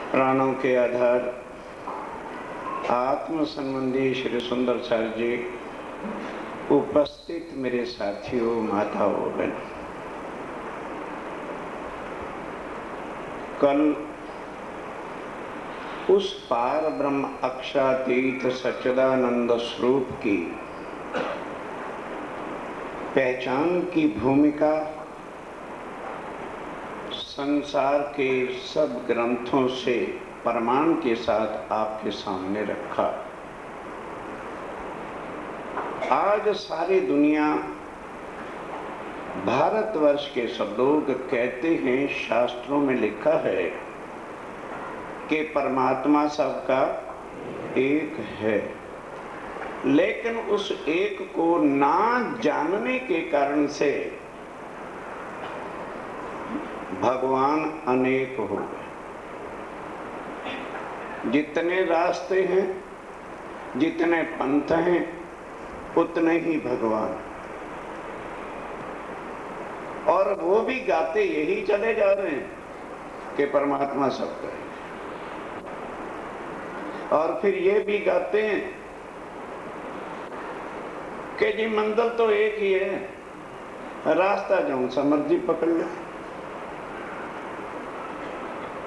प्राणों के आधार आत्म संबंधी श्री सुंदराचार्य जी, उपस्थित मेरे साथियों, माताओं, बहन, कल उस पार ब्रह्म अक्षरातीत सच्चिदानंद स्वरूप की पहचान की भूमिका संसार के सब ग्रंथों से प्रमाण के साथ आपके सामने रखा। आज सारी दुनिया, भारतवर्ष के सब लोग कहते हैं, शास्त्रों में लिखा है कि परमात्मा सबका एक है, लेकिन उस एक को ना जानने के कारण से भगवान अनेक हो गए। जितने रास्ते हैं, जितने पंथ हैं, उतने ही भगवान, और वो भी गाते यही चले जा रहे हैं कि परमात्मा सबका है, और फिर ये भी गाते हैं कि जी मंजिल तो एक ही है, रास्ता जो सा मर्जी पकड़ ले।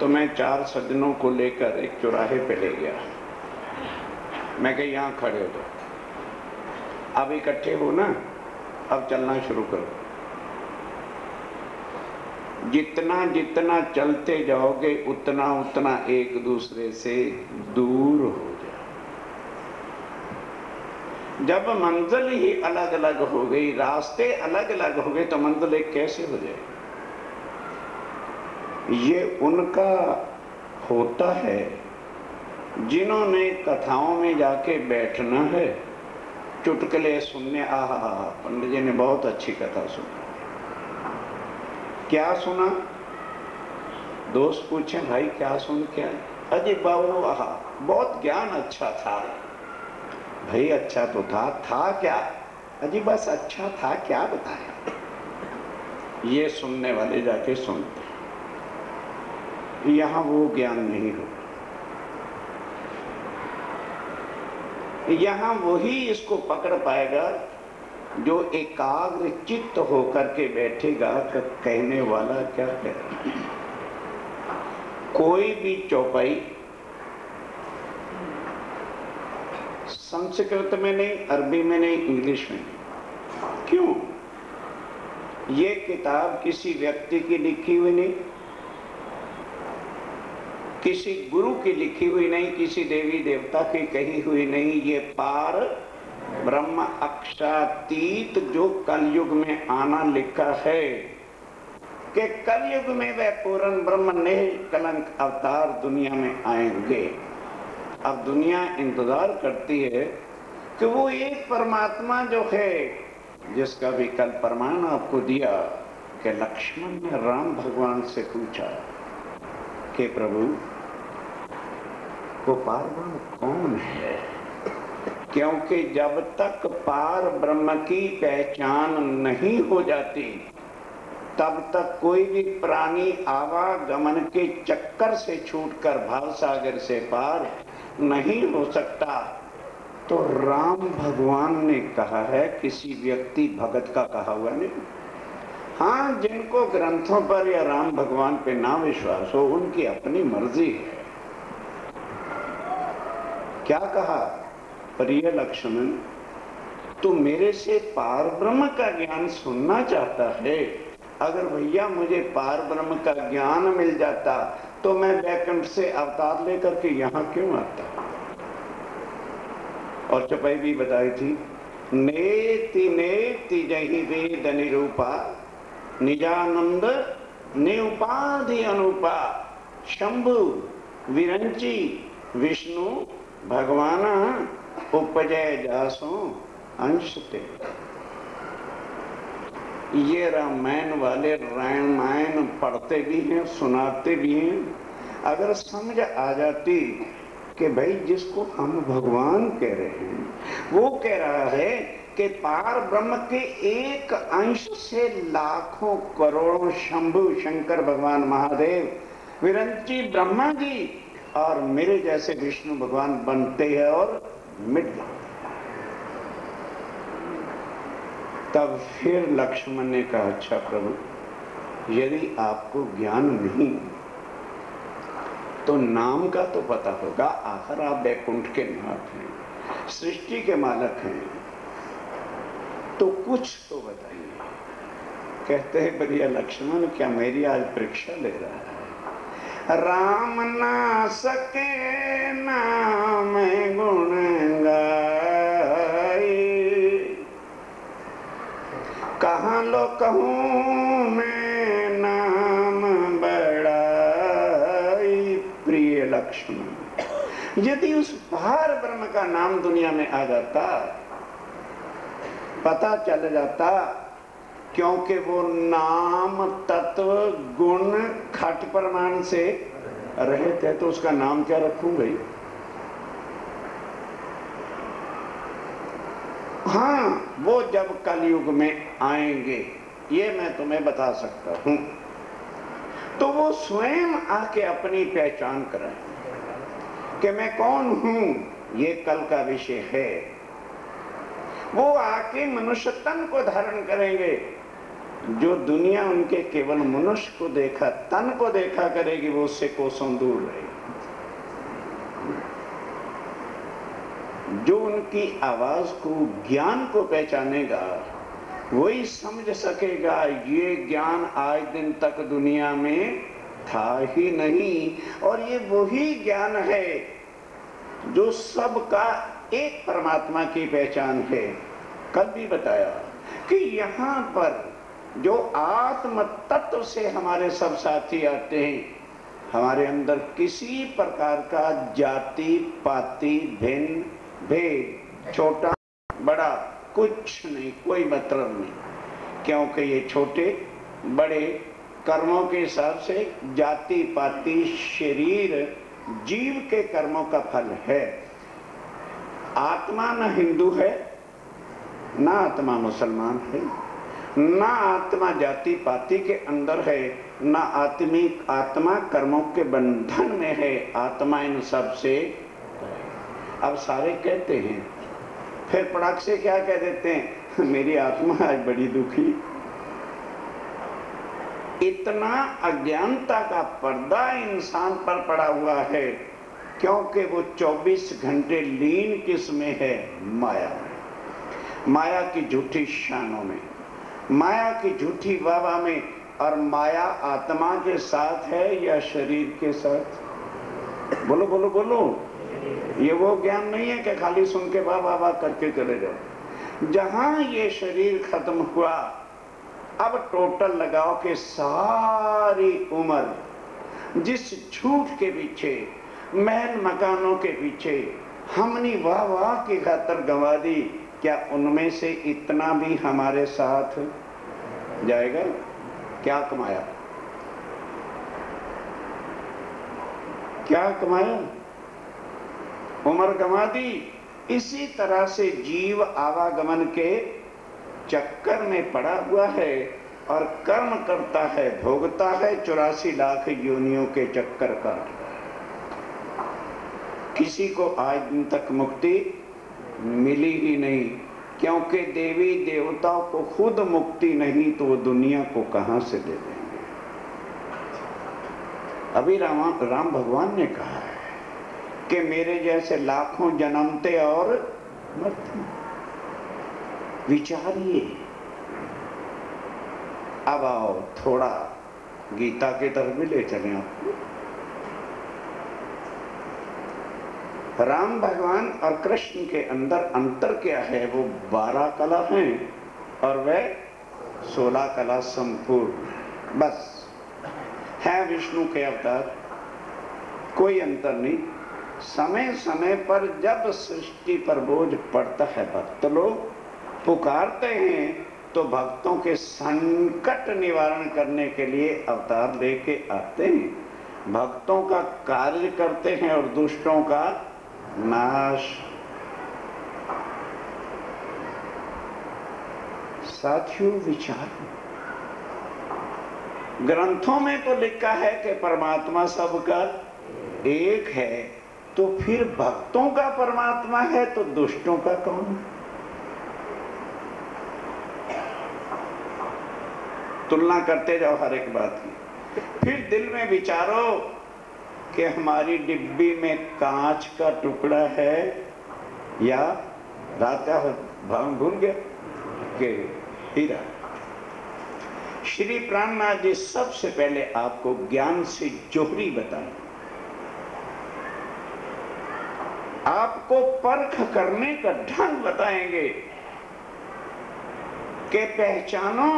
तो मैं 4 सज्जनों को लेकर एक चौराहे पे ले गया। मैं कहा यहाँ खड़े हो जाओ, अब इकट्ठे हो ना, अब चलना शुरू करो। जितना जितना चलते जाओगे उतना उतना एक दूसरे से दूर हो जाए। जब मंजिल ही अलग अलग हो गई, रास्ते अलग अलग हो गए, तो मंजिल एक कैसे हो जाए? ये उनका होता है जिन्होंने कथाओं में जाके बैठना है, चुटकुले सुनने। आहा, पंडित जी ने बहुत अच्छी कथा सुनी। क्या सुना? दोस्त पूछे, भाई क्या सुन क्या? अजी बाबू, आहा, बहुत ज्ञान अच्छा था। भाई अच्छा तो था क्या? अजी बस अच्छा था, क्या बताया? ये सुनने वाले जाके सुनते, यहां वो ज्ञान नहीं हो। यहां वही इसको पकड़ पाएगा जो एकाग्र चित्त होकर के बैठेगा कि कहने वाला क्या कह रहा है। कोई भी चौपाई संस्कृत में नहीं, अरबी में नहीं, इंग्लिश में नहीं। क्यों? ये किताब किसी व्यक्ति की लिखी हुई नहीं, किसी गुरु की लिखी हुई नहीं, किसी देवी देवता की कही हुई नहीं। ये पार ब्रह्म अक्षरातीत जो कलयुग में आना लिखा है कि कलयुग में वह पूर्ण ब्रह्म निष्कलंक अवतार दुनिया में आएंगे। अब दुनिया इंतजार करती है कि वो एक परमात्मा जो है, जिसका भी कल प्रमाण आपको दिया कि लक्ष्मण ने राम भगवान से पूछा कि प्रभु वो पार ब्रह्म कौन है? क्योंकि जब तक पार ब्रह्म की पहचान नहीं हो जाती, तब तक कोई भी प्राणी आवागमन के चक्कर से छूटकर भावसागर से पार नहीं हो सकता। तो राम भगवान ने कहा है, किसी व्यक्ति भगत का कहा हुआ नहीं। हाँ, जिनको ग्रंथों पर या राम भगवान पे ना विश्वास हो, उनकी अपनी मर्जी है। क्या कहा? प्रिय लक्ष्मण, तू मेरे से पार ब्रह्म का ज्ञान सुनना चाहता है? अगर भैया मुझे पार ब्रह्म का ज्ञान मिल जाता तो मैं वैकुंठ से अवतार लेकर के यहाँ क्यों आता? और चौपाई भी बताई थी, नेति नेति जहि वेद निरूपा, निजानंद निउपाधि अनुपा, शंभु विरंची विष्णु भगवान उपजय जासो अंश ते। ये रामायण वाले रामायण पढ़ते भी हैं, सुनाते भी हैं। अगर समझ आ जाती कि भाई जिसको हम भगवान कह रहे हैं, वो कह रहा है कि पार ब्रह्म के एक अंश से लाखों करोड़ों शंभु शंकर भगवान महादेव विरंची ब्रह्मा जी और मेरे जैसे विष्णु भगवान बनते हैं और मिट जाते। तब फिर लक्ष्मण ने कहा, अच्छा प्रभु, यदि आपको ज्ञान नहीं तो नाम का तो पता होगा, आखिर आप वैकुंठ के नाथ हैं, सृष्टि के मालक हैं, तो कुछ तो बताइए। कहते हैं, बढ़िया लक्ष्मण, क्या मेरी आज परीक्षा ले रहा है? राम ना सके नाम गुण गाए, कहाँ लो कहूँ मैं नाम बड़ाई। प्रिय लक्ष्मण, यदि उस पार ब्रह्म का नाम दुनिया में आ जाता, पता चल जाता, क्योंकि वो नाम तत्व गुण खट प्रमाण से रहित है, तो उसका नाम क्या रखूंगा? हाँ, वो जब कलयुग में आएंगे ये मैं तुम्हें बता सकता हूं, तो वो स्वयं आके अपनी पहचान कराएं कि मैं कौन हूं, ये कल का विषय है। वो आके मनुष्य तन को धारण करेंगे। जो दुनिया उनके केवल मनुष्य को देखा, तन को देखा करेगी, वो उससे कोसों दूर रहेगी। जो उनकी आवाज को, ज्ञान को पहचानेगा, वही समझ सकेगा ये ज्ञान आज दिन तक दुनिया में था ही नहीं, और ये वही ज्ञान है जो सबका एक परमात्मा की पहचान है। कल भी बताया कि यहाँ पर जो आत्म तत्व से हमारे सब साथी आते हैं, हमारे अंदर किसी प्रकार का जाति पाति भिन्न भेद, छोटा बड़ा कुछ नहीं, कोई मतलब नहीं, क्योंकि ये छोटे बड़े कर्मों के हिसाब से जाति पाति शरीर जीव के कर्मों का फल है। आत्मा न हिंदू है, ना आत्मा मुसलमान है, ना आत्मा जाति पाति के अंदर है, ना आत्मा कर्मों के बंधन में है। आत्मा इन सब से। अब सारे कहते हैं, फिर पड़ाक से क्या कह देते हैं, मेरी आत्मा आज बड़ी दुखी। इतना अज्ञानता का पर्दा इंसान पर पड़ा हुआ है, क्योंकि वो 24 घंटे लीन किस में है? माया में। माया की झूठी शानों में, माया की झूठी वाह में। और माया आत्मा के साथ है या शरीर के साथ? बोलो बोलो बोलो। ये वो ज्ञान नहीं है कि खाली सुन के वाह वाह वाह करके चले जाओ। जहां ये शरीर खत्म हुआ, अब टोटल लगाओ कि सारी उम्र जिस झूठ के पीछे, महल मकानों के पीछे हमने वाह वाह की खातर गंवा दी, क्या उनमें से इतना भी हमारे साथ जाएगा? क्या कमाया? क्या कमाया? उम्र गंवा दी। इसी तरह से जीव आवागमन के चक्कर में पड़ा हुआ है और कर्म करता है, भोगता है, 84 लाख योनियों के चक्कर काट रहा है। किसी को आज दिन तक मुक्ति मिली ही नहीं, क्योंकि देवी देवताओं को खुद मुक्ति नहीं तो वो दुनिया को कहां से दे देंगे। अभी राम भगवान ने कहा है कि मेरे जैसे लाखों जन्मते और मरते। विचारिए। अब आओ थोड़ा गीता की तरफ भी ले चलें आपको। राम भगवान और कृष्ण के अंदर अंतर क्या है? वो 12 कला हैं और वह 16 कला संपूर्ण बस है। विष्णु के अवतार, कोई अंतर नहीं। समय समय पर जब सृष्टि पर बोझ पड़ता है, भक्त लोग पुकारते हैं, तो भक्तों के संकट निवारण करने के लिए अवतार लेके आते हैं, भक्तों का कार्य करते हैं और दुष्टों का नाश। साथियों विचार, ग्रंथों में तो लिखा है कि परमात्मा सबका एक है, तो फिर भक्तों का परमात्मा है तो दुष्टों का कौन है? तुलना करते जाओ हर एक बात की। फिर दिल में विचारो कि हमारी डिब्बी में कांच का टुकड़ा है या राता भूल गया कि हीरा। श्री प्राणनाथ जी सबसे पहले आपको ज्ञान से जोहरी बताएं, आपको परख करने का ढंग बताएंगे कि पहचानो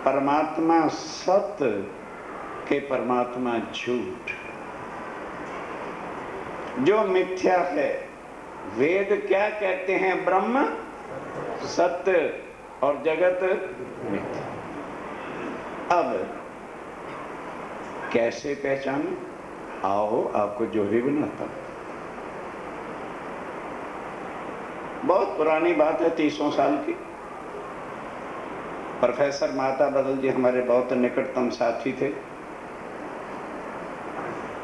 परमात्मा सत्य के परमात्मा झूठ। जो मिथ्या है, वेद क्या कहते हैं? ब्रह्म सत्य और जगत मिथ्या। अब कैसे पहचाने? आओ आपको जोहरी बनाता हूं। बहुत पुरानी बात है, 300 साल की। प्रोफेसर माता बदल जी हमारे बहुत निकटतम साथी थे।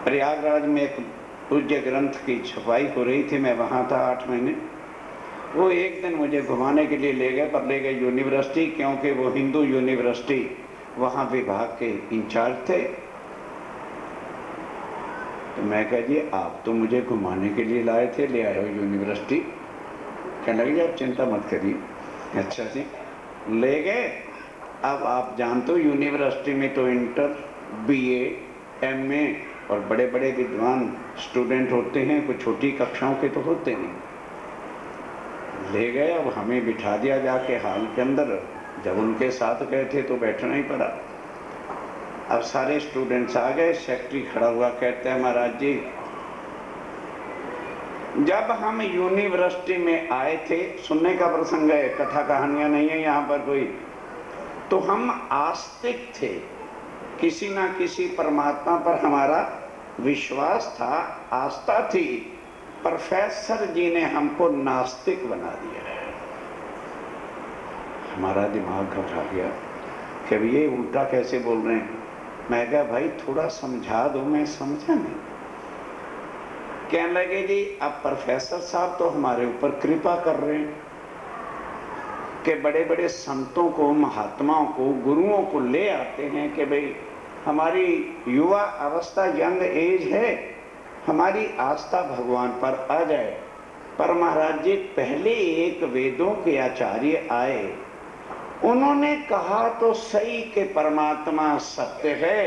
प्रयागराज में एक पूज्य ग्रंथ की छपाई हो रही थी, मैं वहां था 8 महीने। वो एक दिन मुझे घुमाने के लिए ले गए, पर ले गए यूनिवर्सिटी, क्योंकि वो हिंदू यूनिवर्सिटी, वहां विभाग के इंचार्ज थे। तो मैं कह जी आप तो मुझे घुमाने के लिए लाए थे, ले आए हो यूनिवर्सिटी। कहने लगे आप चिंता मत करिए। अच्छा जी, ले गए। अब आप जानते हो यूनिवर्सिटी में तो इंटर, बीए, एमए और बड़े बड़े विद्वान स्टूडेंट होते हैं, कुछ छोटी कक्षाओं के तो होते नहीं। ले गए, अब हमें बिठा दिया जाके हॉल के अंदर। जब उनके साथ गए थे तो बैठना ही पड़ा। अब सारे स्टूडेंट्स आ गए, सेक्रेटरी खड़ा हुआ, कहते हैं महाराज जी, जब हम यूनिवर्सिटी में आए थे, सुनने का प्रसंग है, कथा कहानियां नहीं है यहाँ पर कोई, तो हम आस्तिक थे, किसी ना किसी परमात्मा पर हमारा विश्वास था, आस्था थी। प्रोफेसर जी ने हमको नास्तिक बना दिया। हमारा दिमाग घबरा गया कि अब ये उल्टा कैसे बोल रहे हैं। मैं कहा भाई थोड़ा समझा दो, मैं समझा नहीं। कहने लगे जी अब प्रोफेसर साहब तो हमारे ऊपर कृपा कर रहे हैं कि बड़े बड़े संतों को, महात्माओं को, गुरुओं को ले आते हैं कि भाई हमारी युवा अवस्था, यंग एज है, हमारी आस्था भगवान पर आ जाए। पर महाराज जी पहले एक वेदों के आचार्य आए, उन्होंने कहा तो सही कि परमात्मा सत्य है,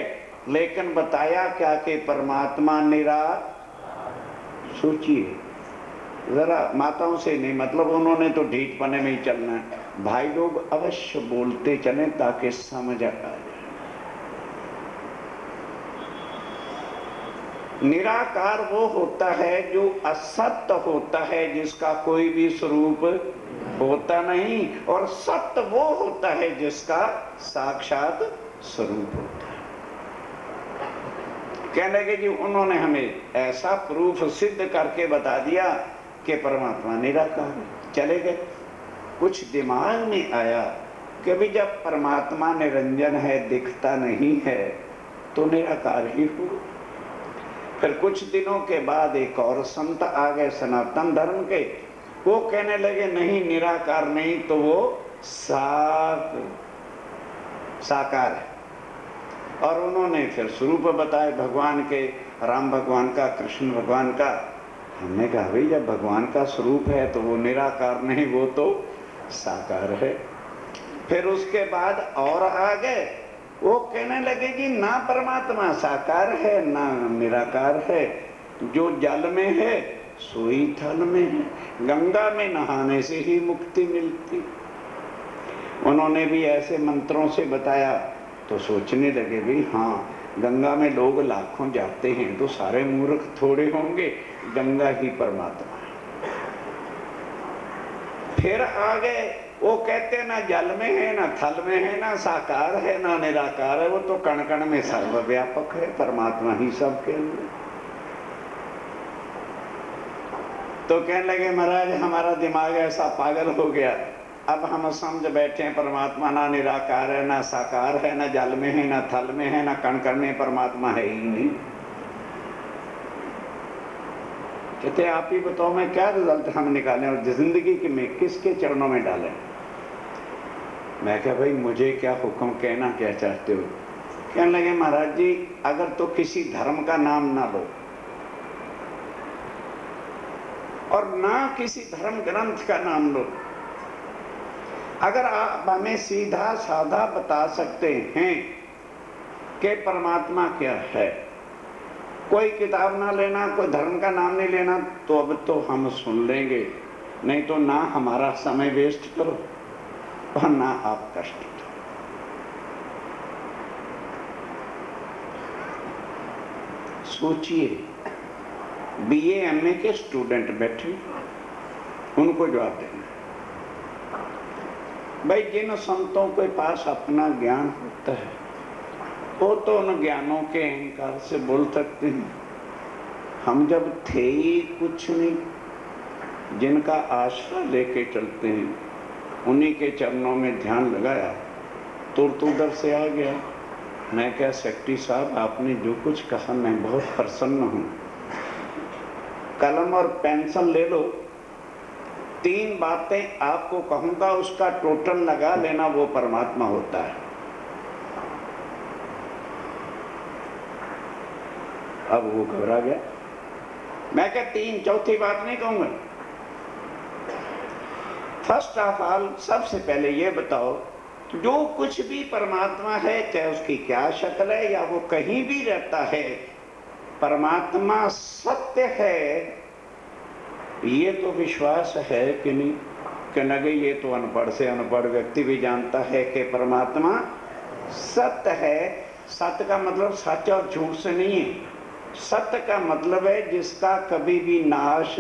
लेकिन बताया क्या कि परमात्मा निराकार। सोचिए जरा, माताओं से नहीं, मतलब उन्होंने तो ढीठ पने में ही चलना है। भाई लोग अवश्य बोलते चले ताकि समझ आ जाए। निराकार वो होता है जो असत्य होता है, जिसका कोई भी स्वरूप होता नहीं, और सत्य वो होता है जिसका साक्षात स्वरूप होता है। कहने लगे जी उन्होंने हमें ऐसा प्रूफ सिद्ध करके बता दिया कि परमात्मा निराकार है। चले गए। कुछ दिमाग में आया कि भी जब परमात्मा निरंजन है, दिखता नहीं है, तो निराकार ही हो। फिर कुछ दिनों के बाद एक और संत आ गए सनातन धर्म के, वो कहने लगे नहीं निराकार नहीं, तो वो साकार है। और उन्होंने फिर स्वरूप बताए भगवान के, राम भगवान का, कृष्ण भगवान का। हमने कहा भाई जब भगवान का स्वरूप है तो वो निराकार नहीं, वो तो साकार है। फिर उसके बाद और आ गए, वो कहने लगे कि ना परमात्मा साकार है ना निराकार है, जो जल में है सोई थल में है, गंगा में नहाने से ही मुक्ति मिलती। उन्होंने भी ऐसे मंत्रों से बताया तो सोचने लगे भी हाँ, गंगा में लोग लाखों जाते हैं तो सारे मूर्ख थोड़े होंगे, गंगा ही परमात्मा है। फिर आ गए, वो कहते ना जल में है ना थल में है ना साकार है ना निराकार है, वो तो कण कण में सर्वव्यापक है, परमात्मा ही सबके अंदर। तो कहने लगे महाराज हमारा दिमाग ऐसा पागल हो गया, अब हम समझ बैठे हैं परमात्मा ना निराकार है, ना साकार है, ना जल में है, ना थल में है, ना कण कण में परमात्मा है ही नहीं। कहते आप ही बताओ मैं क्या रिजल्ट हम निकालें और जिंदगी के में किसके चरणों में डालें। मैं क्या भाई मुझे क्या हुक्म, कहना क्या चाहते हो। कहने लगे महाराज जी अगर तो किसी धर्म का नाम ना लो और ना किसी धर्म ग्रंथ का नाम लो, अगर आप हमें सीधा साधा बता सकते हैं कि परमात्मा क्या है, कोई किताब ना लेना, कोई धर्म का नाम नहीं लेना, तो अब तो हम सुन लेंगे, नहीं तो ना हमारा समय वेस्ट करो और ना आप कष्ट दो। सोचिए बीए एमए के स्टूडेंट बैठे, उनको जवाब देना। भाई जिन संतों के पास अपना ज्ञान होता है वो तो उन ज्ञानों के अहंकार से बोल सकते हैं। हम जब थे ही कुछ नहीं, जिनका आश्रय लेके चलते हैं उन्हीं के चरणों में ध्यान लगाया, तुरंत उधर से आ गया। मैं क्या सेक्रेटरी साहब आपने जो कुछ कहा मैं बहुत प्रसन्न हूँ, कलम और पेंसिल ले लो, 3 बातें आपको कहूंगा उसका टोटल लगा लेना, वो परमात्मा होता है। अब वो घबरा गया। मैं क्या 3, चौथी बात नहीं कहूंगा। फर्स्ट ऑफ ऑल सबसे पहले ये बताओ जो कुछ भी परमात्मा है, चाहे उसकी क्या शक्ल है या वो कहीं भी रहता है, परमात्मा सत्य है, ये तो विश्वास है कि नहीं। कि लगे ये तो अनपढ़ से अनपढ़ व्यक्ति भी जानता है कि परमात्मा सत्य है। सत्य का मतलब सच और झूठ से नहीं है, सत्य का मतलब है जिसका कभी भी नाश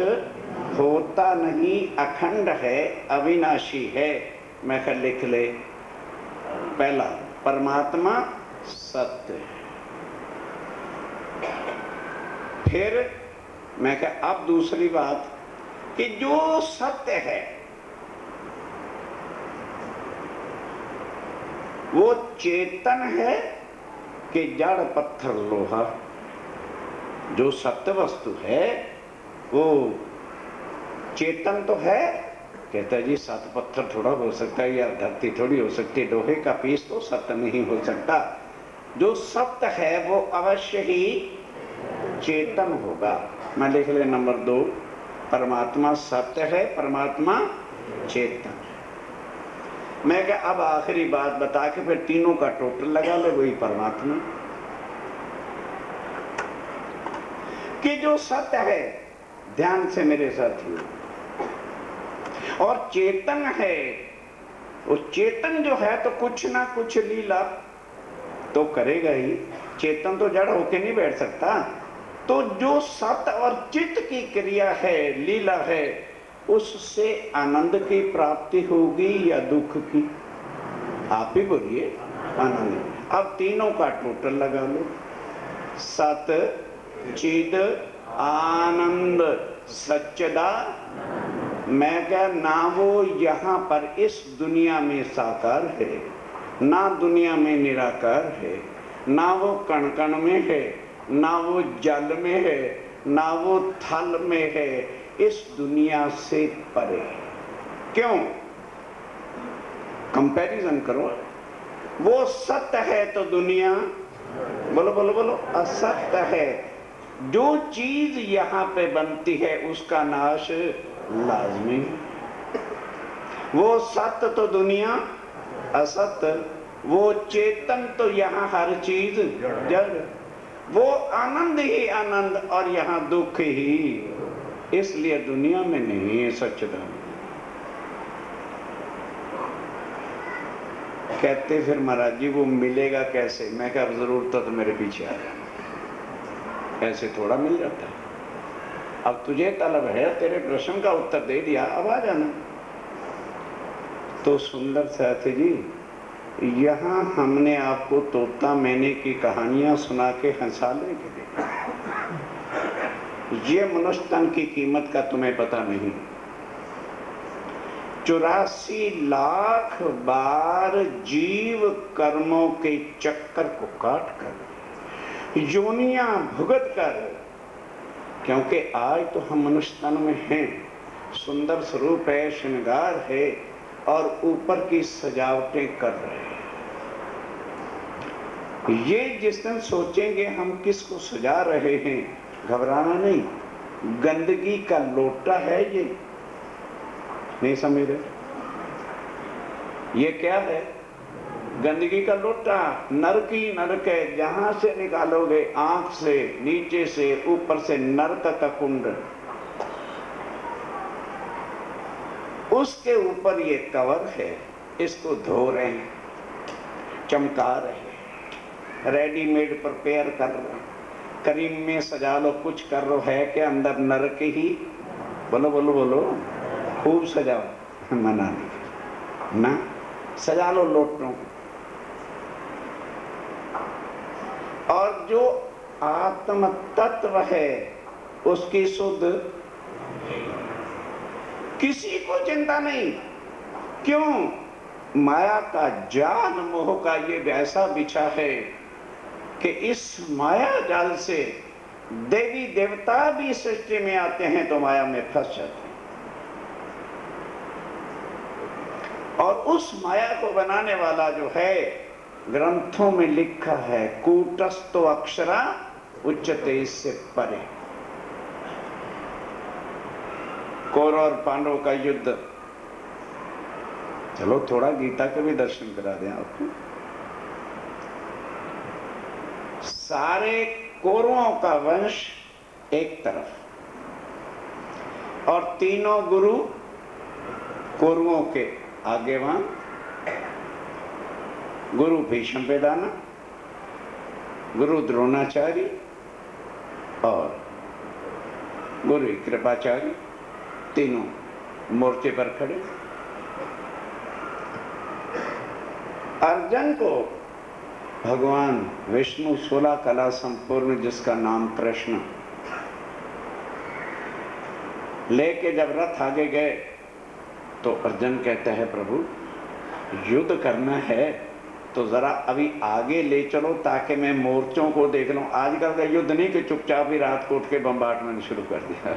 होता नहीं, अखंड है, अविनाशी है। मैं कल लिख ले, पहला परमात्मा सत्य है। फिर मैं कहा अब दूसरी बात कि जो सत्य है वो चेतन है कि जड़ पत्थर लोहा। जो सत्य वस्तु है वो चेतन तो है। कहता है जी सत्य पत्थर थोड़ा हो सकता है या धरती थोड़ी हो सकती है, लोहे का पीस तो सत्य नहीं हो सकता। जो सत्य है वो अवश्य ही चेतन होगा। मैं लिख ले नंबर 2, परमात्मा सत्य है, परमात्मा चेतन है। मैं क्या अब आखिरी बात बता के फिर तीनों का टोटल लगा ले, वही परमात्मा। कि जो सत्य है, ध्यान से मेरे साथियों, और चेतन है, वो चेतन जो है तो कुछ ना कुछ लीला तो करेगा ही। चेतन तो जड़ होके नहीं बैठ सकता। तो जो सत्य और चित्त की क्रिया है, लीला है, उससे आनंद की प्राप्ति होगी या दुख की? आप ही बोलिए। आनंद। अब तीनों का टोटल लगा लो, सत चिद आनंद सच्चिदा। मैं क्या ना वो यहाँ पर इस दुनिया में साकार है, ना दुनिया में निराकार है, ना वो कण कण में है, ना वो जल में है, ना वो थल में है, इस दुनिया से परे। क्यों? कंपैरिजन करो। वो सत्य है तो दुनिया, बोलो बोलो बोलो, असत्य है। जो चीज यहाँ पे बनती है उसका नाश लाजमी है। वो सत्य तो दुनिया असत्य, वो चेतन तो यहाँ हर चीज जड़, वो आनंद ही आनंद और यहाँ दुख ही, इसलिए दुनिया में नहीं है सच्चिदानंद। कहते फिर महाराज जी वो मिलेगा कैसे? मैं क्या जरूरत तो मेरे पीछे आ जाना, ऐसे थोड़ा मिल जाता है। अब तुझे तलब है, तेरे प्रश्न का उत्तर दे दिया, अब आ जाना। तो सुंदर साथी जी, यहाँ हमने आपको तोता मैने की कहानियां सुना के हंसा लेंगे। ये मनुष्य तन की कीमत का तुम्हें पता नहीं। 84 लाख बार जीव कर्मों के चक्कर को काट कर, योनियां भुगत कर, क्योंकि आज तो हम मनुष्य तन में हैं, सुंदर स्वरूप है, श्रृंगार है और ऊपर की सजावटें कर रहे हैं। ये जिस दिन सोचेंगे हम किसको सजा रहे हैं, घबराना नहीं, गंदगी का लोटा है ये, नहीं समझ रहे? ये क्या है? गंदगी का लोटा, नरक ही नरक है, जहां से निकालोगे, आंख से, नीचे से, ऊपर से, नरक का कुंड, उसके ऊपर ये कवर है, इसको धो रहे हैं, चमका रहे हैं, रेडीमेड प्रिपेयर कर रहे हैं, क्रीम में सजा लो, कुछ कर लो, है कि अंदर नरक ही, बोलो बोलो बोलो, खूब सजाओ, मना नहीं ना, सजा लो लोटों। और जो आत्म तत्व है उसकी शुद्ध किसी को चिंता नहीं। क्यों? माया का जाल मोह का ये वैसा बिछा है कि इस माया जाल से देवी देवता भी सृष्टि में आते हैं तो माया में फंस जाते हैं। और उस माया को बनाने वाला जो है, ग्रंथों में लिखा है, कूटस्थो अक्षरा उच्चते, इससे परे। कौरव और पांडव का युद्ध, चलो थोड़ा गीता के भी दर्शन करा दें आपको। सारे कौरवों का वंश एक तरफ और तीनों गुरु कौरवों के आगेवान, गुरु भीष्म पेदाना, गुरु द्रोणाचार्य और गुरु कृपाचार्य, तीनों मोर्चे पर खड़े। अर्जुन को भगवान विष्णु 16 कला संपूर्ण, जिसका नाम कृष्ण, लेके जब रथ आगे गए तो अर्जुन कहता है, प्रभु युद्ध करना है तो जरा अभी आगे ले चलो ताकि मैं मोर्चों को देख लूं। आजकल का युद्ध नहीं कि चुपचाप ही रात को उठ के बम्बार्टमेंट शुरू कर दिया,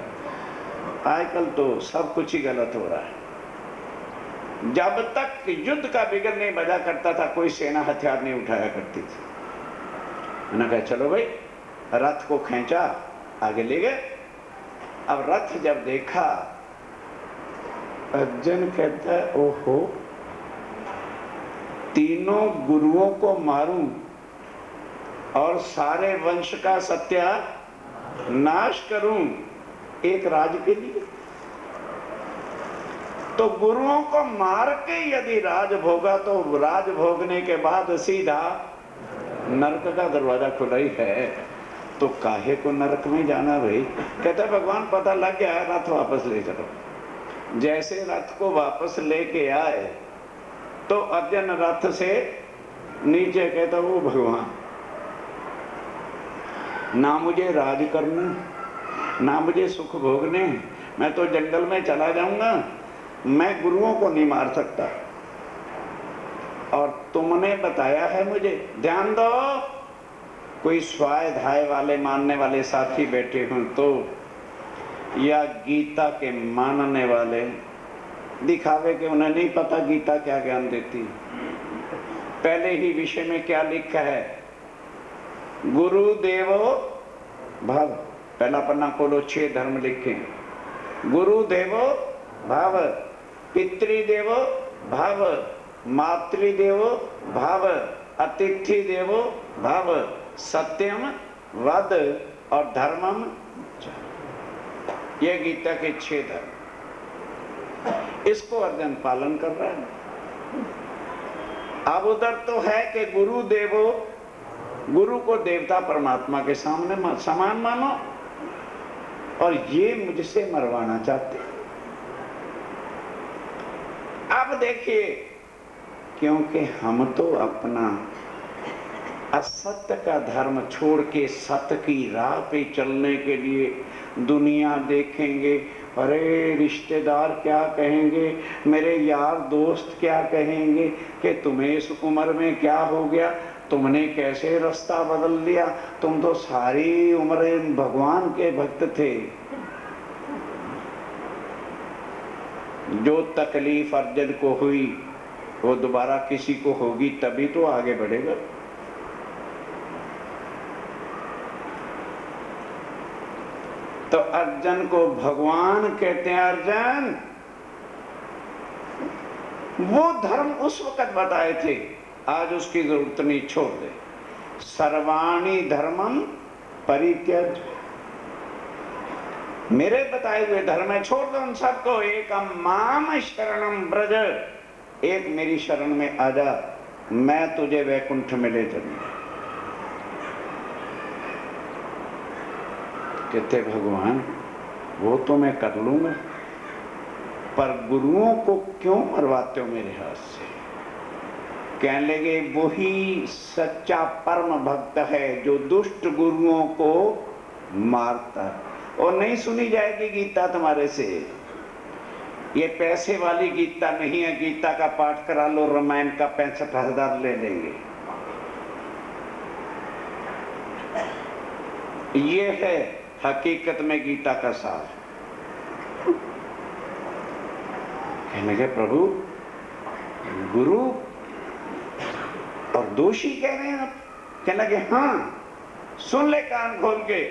आजकल तो सब कुछ ही गलत हो रहा है। जब तक युद्ध का बिगड़ नहीं बजा करता था, कोई सेना हथियार नहीं उठाया करती थी। मैंने कहा चलो भाई, रथ को खींचा, आगे ले गए। अब रथ जब देखा, अर्जुन कहता है, ओहो, तीनों गुरुओं को मारूं और सारे वंश का सत्यानाश करूं एक राज के लिए? तो गुरुओं को मार के यदि राज भोगा तो राज भोगने के बाद सीधा नरक का दरवाजा खुला ही है, तो काहे को नरक में जाना भाई? कहता भगवान पता लग गया, रथ वापस ले चलो। जैसे रथ को वापस लेके आए तो अर्जुन रथ से नीचे कहता, वो भगवान, ना मुझे राज करना, ना मुझे सुख भोगने, मैं तो जंगल में चला जाऊंगा, मैं गुरुओं को नहीं मार सकता। और तुमने बताया है मुझे, ध्यान दो, कोई स्वाध्याय वाले मानने वाले साथी बैठे हों तो, या गीता के मानने वाले दिखावे के उन्हें नहीं पता गीता क्या ज्ञान देती। पहले ही विषय में क्या लिखा है? गुरु देवो भव, पहला पन्ना खोलो, 6 धर्म लिखे। गुरु देवो भव, पितृदेवो भव, मातृदेवो भव, अतिथि देवो भव, सत्यम वद और धर्मम। ये गीता के 6 धर्म, इसको अर्जुन पालन कर रहा है। अब उधर तो है कि गुरु देवो, गुरु को देवता परमात्मा के सामने समान मानो, और ये मुझसे मरवाना चाहते। अब देखिए, क्योंकि हम तो अपना असत्य का धर्म छोड़ के सत्य की राह पे चलने के लिए दुनिया देखेंगे, अरे रिश्तेदार क्या कहेंगे, मेरे यार दोस्त क्या कहेंगे कि तुम्हें इस उम्र में क्या हो गया, तुमने कैसे रास्ता बदल लिया, तुम तो सारी उम्र भगवान के भक्त थे। जो तकलीफ अर्जुन को हुई वो दोबारा किसी को होगी, तभी तो आगे बढ़ेगा। तो अर्जुन को भगवान कहते हैं, अर्जुन वो धर्म उस वक्त बताए थे, आज उसकी जरूरत नहीं, छोड़ दे। सर्वाणि धर्मम परित्यज, मेरे बताए हुए धर्म है, छोड़ दो उन सबको, एक माम शरणम ब्रज, एक मेरी शरण में आ जा, मैं तुझे वैकुंठ में ले चलूंगा। कहते भगवान वो तो मैं कर लूंगा, पर गुरुओं को क्यों मरवाते हो मेरे हाथ से? कहने लगे वही सच्चा परम भक्त है जो दुष्ट गुरुओं को मारता है। और नहीं सुनी जाएगी गीता तुम्हारे से, ये पैसे वाली गीता नहीं है। गीता का पाठ करा लो, रामायण का 65,000 ले लेंगे। ये है हकीकत में गीता का सार। कहने लगे प्रभु गुरु और दोषी कह रहे हैं आप? कहने लगे हाँ, सुन ले कान खोल के,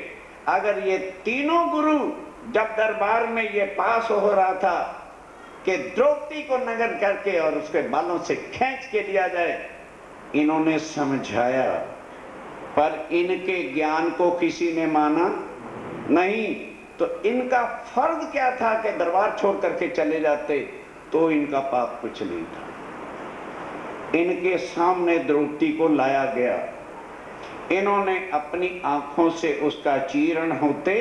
अगर ये तीनों गुरु जब दरबार में ये पास हो रहा था कि द्रौपदी को नगर करके और उसके बालों से खींच के लिया जाए, इन्होंने समझाया, पर इनके ज्ञान को किसी ने माना नहीं। तो इनका फर्ज क्या था कि दरबार छोड़ करके चले जाते, तो इनका पाप कुछ नहीं था। इनके सामने द्रौपदी को लाया गया, इन्होंने अपनी आंखों से उसका चीरण होते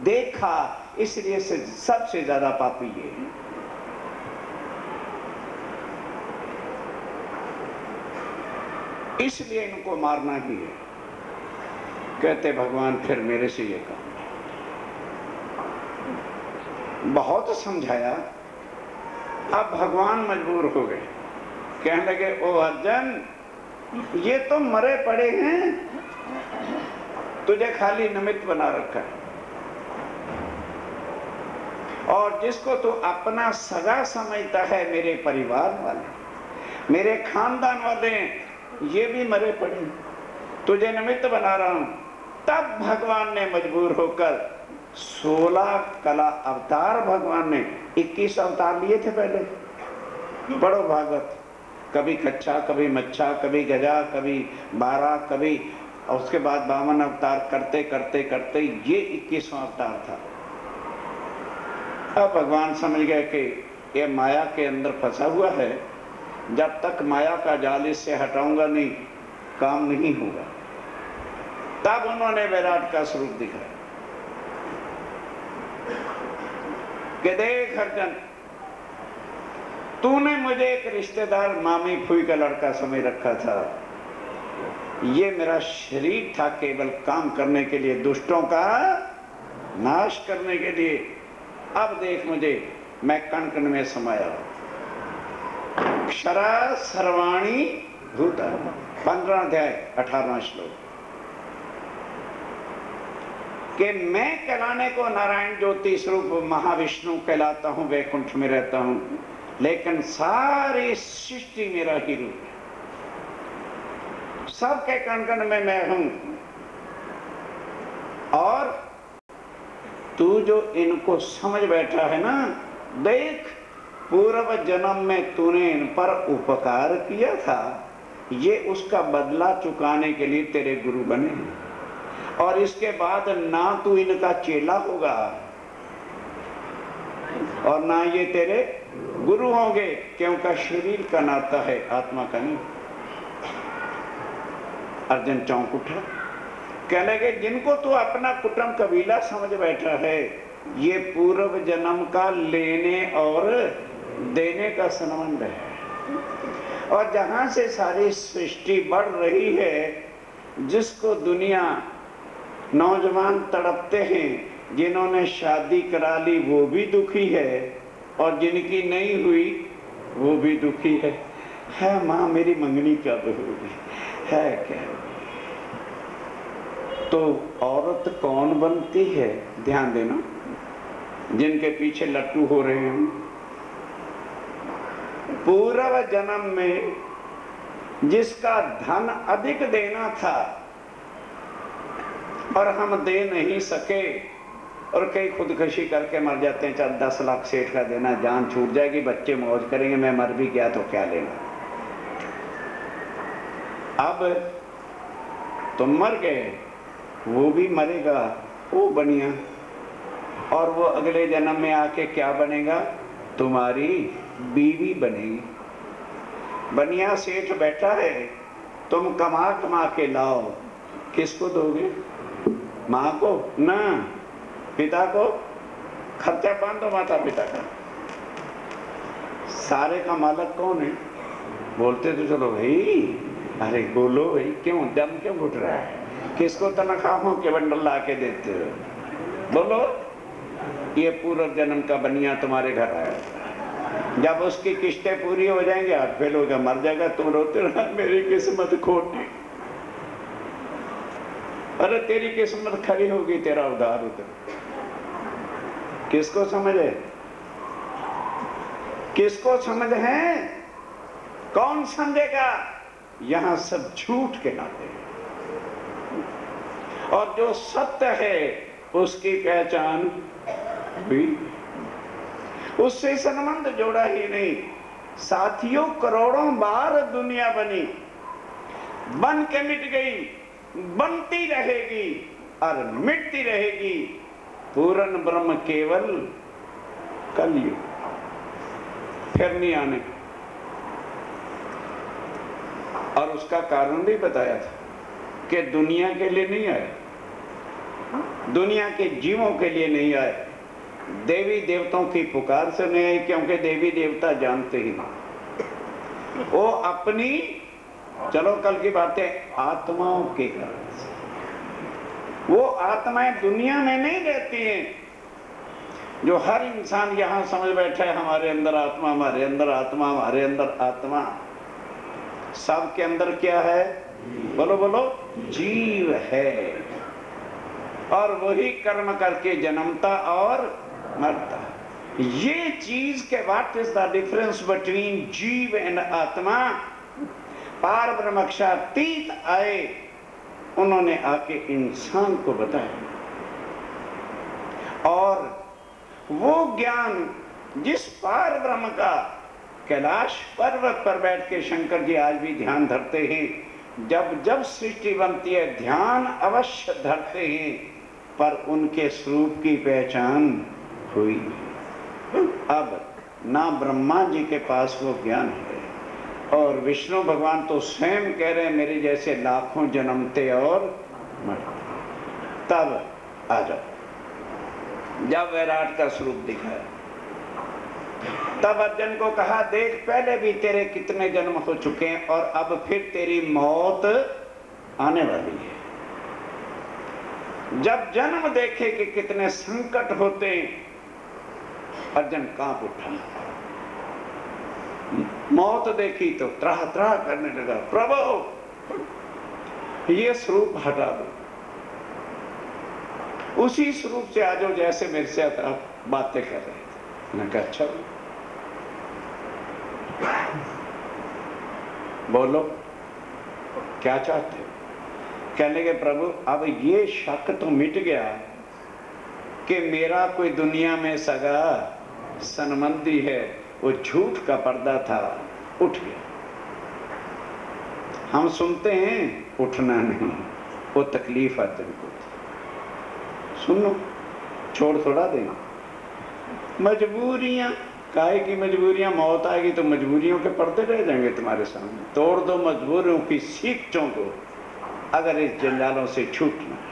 देखा, इसलिए से सबसे ज्यादा पापी ये है। इसलिए इनको मारना ही है। कहते भगवान फिर मेरे से ये काम, बहुत समझाया, अब भगवान मजबूर हो गए। कहने लगे ओ अर्जुन ये तो मरे पड़े हैं, तुझे खाली निमित्त बना रखा है, और जिसको तू अपना सगा समझता है, मेरे परिवार वाले, मेरे खानदान वाले, ये भी मरे पड़े, तुझे निमित्त बना रहा हूं। तब भगवान ने मजबूर होकर 16 कला अवतार, भगवान ने 21 अवतार लिए थे पहले, पढ़ो भागवत, कभी कच्चा, कभी मच्छा, कभी गजा, कभी 12, कभी, और उसके बाद 52 अवतार करते करते करते ये 21वां अवतार था। अब भगवान समझ गए कि ये माया के अंदर फंसा हुआ है, जब तक माया का जाल इससे हटाऊंगा नहीं, काम नहीं होगा। तब उन्होंने विराट का स्वरूप दिखाया कि देख अर्जुन, तूने मुझे एक रिश्तेदार मामी फूई का लड़का समझ रखा था, ये मेरा शरीर था केवल काम करने के लिए, दुष्टों का नाश करने के लिए। अब देख मुझे, मैं कण कण में समाया, क्षरा सर्वाणी भूता, 15 अध्याय 18वां श्लोक, कि मैं कहलाने को नारायण ज्योति स्वरूप महाविष्णु कहलाता हूं, वैकुंठ में रहता हूं, लेकिन सारी सृष्टि मेरा ही रूप है, सबके कण कण में मैं हूं। और तू जो इनको समझ बैठा है ना, देख पूर्व जन्म में तूने इन पर उपकार किया था, ये उसका बदला चुकाने के लिए तेरे गुरु बने हैं, और इसके बाद ना तू इनका चेला होगा और ना ये तेरे गुरु होंगे, क्योंकि शरीर का नाता है, आत्मा का नहीं। अर्जुन चौंक उठा, कहने लगे जिनको तू अपना कुटुंब कबीला समझ बैठा है, ये पूर्व जन्म का लेने और देने का संबंध है, और जहां से सारी सृष्टि बढ़ रही है जिसको दुनिया नौजवान तड़पते हैं, जिन्होंने शादी करा ली वो भी दुखी है, और जिनकी नहीं हुई वो भी दुखी है माँ मेरी मंगनी कब होगी, है क्या। तो औरत कौन बनती है, ध्यान देना, जिनके पीछे लट्टू हो रहे हैं। पूर्व जन्म में जिसका धन अधिक देना था और हम दे नहीं सके, और कई खुदकशी करके मर जाते हैं, चाहे 10 लाख सेठ का देना, जान छूट जाएगी, बच्चे मौज करेंगे, मैं मर भी गया तो क्या लेना। अब तुम मर गए, वो भी मरेगा, वो बनिया, और वो अगले जन्म में आके क्या बनेगा, तुम्हारी बीवी बनेगी। बनिया सेठ बैठा है, तुम कमा कमा के लाओ, किसको दोगे, माँ को ना पिता को, खर्चा बांधो माता पिता का। सारे का मालक कौन है, बोलते तो चलो भाई, अरे बोलो भाई, क्यों दम क्यों घुट रहा है, किसको तनख्वाहों के बंडल ला के देते हो, बोलो। ये पूर्व जन्म का बनिया तुम्हारे घर आया, जब उसकी किस्तें पूरी हो जाएंगे, हाथ फेल होगा, मर जाएगा, तुम रोते रहो मेरी किस्मत खोटी। अरे तेरी किस्मत खरी होगी, तेरा उधार उधर। किसको समझ है, किसको समझ है, कौन समझेगा। यहां सब झूठ के नाते, और जो सत्य है उसकी पहचान हुई, उससे संबंध जोड़ा ही नहीं। साथियों, करोड़ों बार दुनिया बनी, बन के मिट गई, बनती रहेगी और मिटती रहेगी। पूर्ण ब्रह्म केवल कलयुग, फिर नहीं आने। और उसका कारण भी बताया था कि दुनिया के लिए नहीं आए, दुनिया के जीवों के लिए नहीं आए, देवी देवताओं की पुकार से नहीं आई, क्योंकि देवी देवता जानते ही नहीं, वो अपनी, चलो कल की बातें, आत्माओं के कारण से। वो आत्माएं दुनिया में नहीं रहती हैं, जो हर इंसान यहां समझ बैठा है हमारे अंदर आत्मा, हमारे अंदर आत्मा, हमारे अंदर आत्मा। सबके अंदर क्या है, बोलो बोलो, जीव है, और वही कर्म करके जन्मता और मरता। ये चीज के what is the difference between जीव एंड आत्मा। पार ब्रह्मक्षातीत आए, उन्होंने आके इंसान को बताया, और वो ज्ञान जिस पार ब्रह्म का कैलाश पर्वत पर बैठ के शंकर जी आज भी ध्यान धरते हैं। जब जब सृष्टि बनती है ध्यान अवश्य धरते हैं, पर उनके स्वरूप की पहचान हुई। अब ना ब्रह्मा जी के पास वो ज्ञान है, और विष्णु भगवान तो स्वयं कह रहे हैं मेरे जैसे लाखों जन्मते और मरते। तब आ जाओ, जब वैराट का स्वरूप दिखाया, तब अर्जुन को कहा देख, पहले भी तेरे कितने जन्म हो चुके हैं, और अब फिर तेरी मौत आने वाली है। जब जन्म देखे कि कितने संकट होते हैं, अर्जुन कांप उठा। मौत देखी तो त्राह त्राह करने लगा, प्रभु ये स्वरूप हटा दो, उसी स्वरूप से आ जाओ जैसे मेरे से आप बातें कर रहे थे। मैंने कहा अच्छा बोलो क्या चाहते हो। कहने के प्रभु अब ये शक तो मिट गया कि मेरा कोई दुनिया में सगा संबंधी है, वो झूठ का पर्दा था, उठ गया। हम सुनते हैं, उठना नहीं, वो तकलीफ आती है। सुनो, छोड़ थोड़ा देना। मजबूरियां, काहे की मजबूरियां, मौत आएगी तो मजबूरियों के पर्दे रह जाएंगे तुम्हारे सामने। तोड़ दो मजबूरियों की सीख चोंको, अगर इस जंजालों से छूटना है।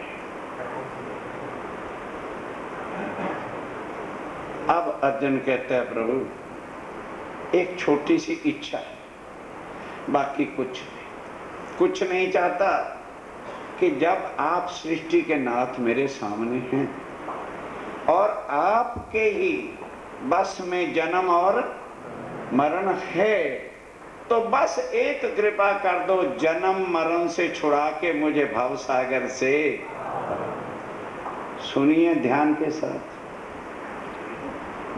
अब अर्जुन कहता है प्रभु एक छोटी सी इच्छा है, बाकी कुछ नहीं चाहता। कि जब आप सृष्टि के नाथ मेरे सामने हैं और आपके ही बस में जन्म और मरण है, तो बस एक कृपा कर दो, जन्म मरण से छुड़ा के मुझे भव सागर से। सुनिए ध्यान के साथ,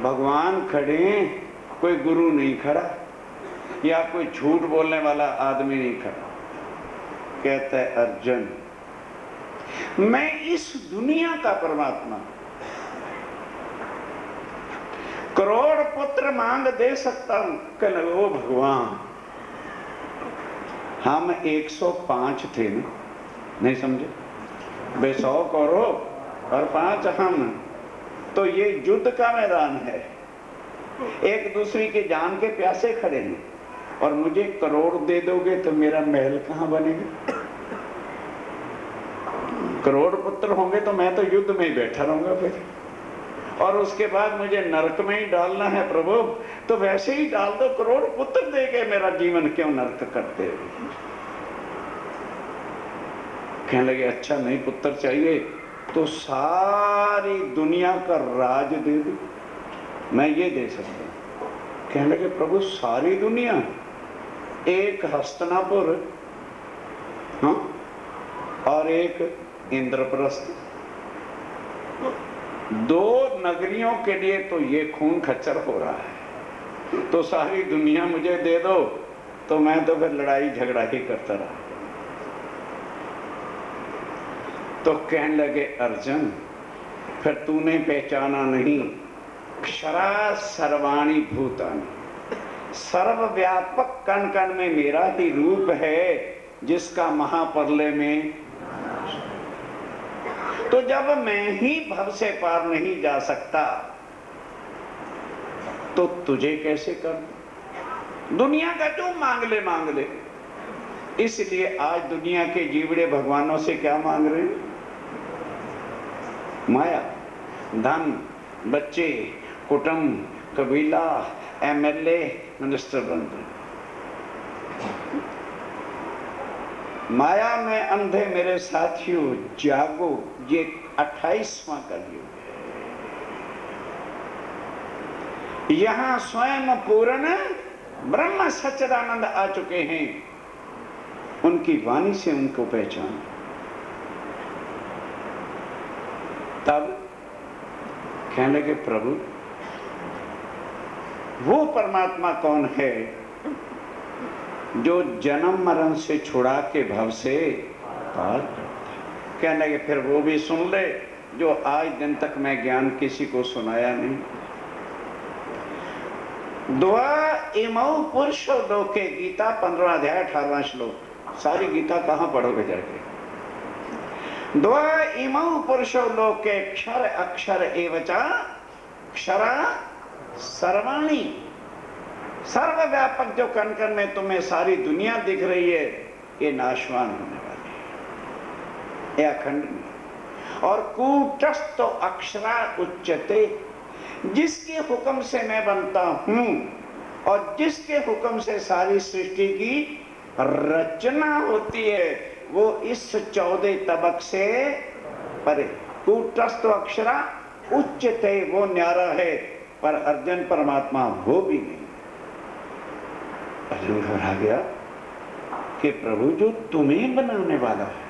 भगवान खड़े हैं, कोई गुरु नहीं खड़ा या कोई झूठ बोलने वाला आदमी नहीं खड़ा। कहता है अर्जुन, मैं इस दुनिया का परमात्मा, करोड़ पुत्र मांग दे सकता हूं। कल वो भगवान, हम 105 थे ना, नहीं समझे? 100 करो और 5 हम, तो ये युद्ध का मैदान है, एक दूसरे की जान के प्यासे खड़े हैं, और मुझे करोड़ दे दोगे तो मेरा महल कहां बनेगा? करोड़ पुत्र होंगे तो मैं तो युद्ध में ही बैठा रहूंगा फिर, और उसके बाद मुझे नरक में ही डालना है प्रभु, तो वैसे ही डाल दो, करोड़ पुत्र दे के मेरा जीवन क्यों नरक करते हो? कहने लगे अच्छा नहीं पुत्र चाहिए तो सारी दुनिया का राज दे दो, मैं ये दे सकता हूं। कहने लगे प्रभु सारी दुनिया? एक हस्तिनापुर, हाँ, और एक इंद्रप्रस्थ, 2 नगरियों के लिए तो ये खून खच्चर हो रहा है, तो सारी दुनिया मुझे दे दो, तो मैं तो फिर लड़ाई झगड़ा ही करता रहा। तो कहने लगे अर्जुन, फिर तूने पहचाना नहीं, क्षरा सर्वाणी भूतानि, सर्वव्यापक कण कण में मेरा ही रूप है, जिसका महाप्रलय में। तो जब मैं ही भव से पार नहीं जा सकता तो तुझे कैसे कर? दुनिया का जो मांग ले। इसलिए आज दुनिया के जीवड़े भगवानों से क्या मांग रहे हैं? माया, धन, बच्चे, कुटुंब, कबीला, एमएलए, मिनिस्टर बन रहे। माया में अंधे मेरे साथियों, जागो, ये 28वां कलयुग है। यहां स्वयं पूर्ण ब्रह्म सच्चिदानंद आ चुके हैं, उनकी वाणी से उनको पहचान। तब कहने लगे प्रभु वो परमात्मा कौन है जो जन्म मरण से छुड़ा के भव से पार करता है? कहने लगे फिर वो भी सुन ले जो आज दिन तक मैं ज्ञान किसी को सुनाया नहीं। द्वा इमौ पुरुष लोके, गीता 15 अध्याय 18वां श्लोक। सारी गीता कहां पढ़ोगे जाके? द्वा इमौ पुरुषो लोके क्षर अक्षर एवचा क्षरा सर्वाणी, सर्वव्यापक जो कण कण में तुम्हें सारी दुनिया दिख रही है, ये नाशवान होने वाली है, ये अखंड नहीं। और कूटस्थ अक्षरा उच्चते, जिसके हुक्म से मैं बनता हूं और जिसके हुक्म से सारी सृष्टि की रचना होती है, वो इस 14 तबक से परे। कूटस्थ अक्षरा उच्चते, वो न्यारा है, पर अर्जुन परमात्मा वो भी नहीं। अर्जुन घबरा गया कि प्रभु जो तुम्हें बनाने वाला है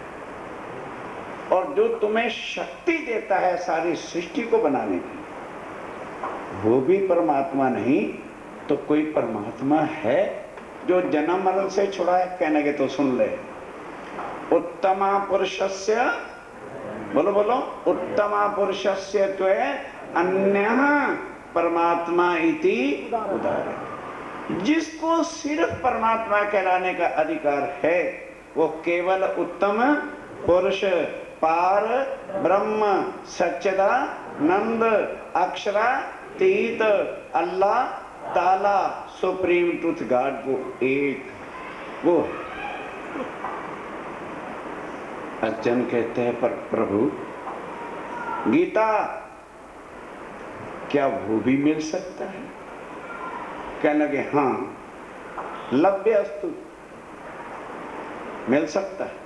और जो तुम्हें शक्ति देता है सारी सृष्टि को बनाने की, वो भी परमात्मा नहीं तो कोई परमात्मा है जो जन्म मरण से छुड़ाए? कहने के तो सुन ले, उत्तमा पुरुषस्य, बोलो बोलो, उत्तमा पुरुषस्य त्वे अन्यः परमात्मा इति उदाहरण। जिसको सिर्फ परमात्मा कहलाने का अधिकार है वो केवल उत्तम पुरुष, पार ब्रह्म, सच्चिदानंद, अक्षरातीत, अल्लाह ताला, सुप्रीम ट्रुथ गॉड, वो एक, वो। अर्जुन कहते हैं पर प्रभु गीता क्या वो भी मिल सकता है? कहने लगे हाँ, लभ्य अस्तु, मिल सकता है।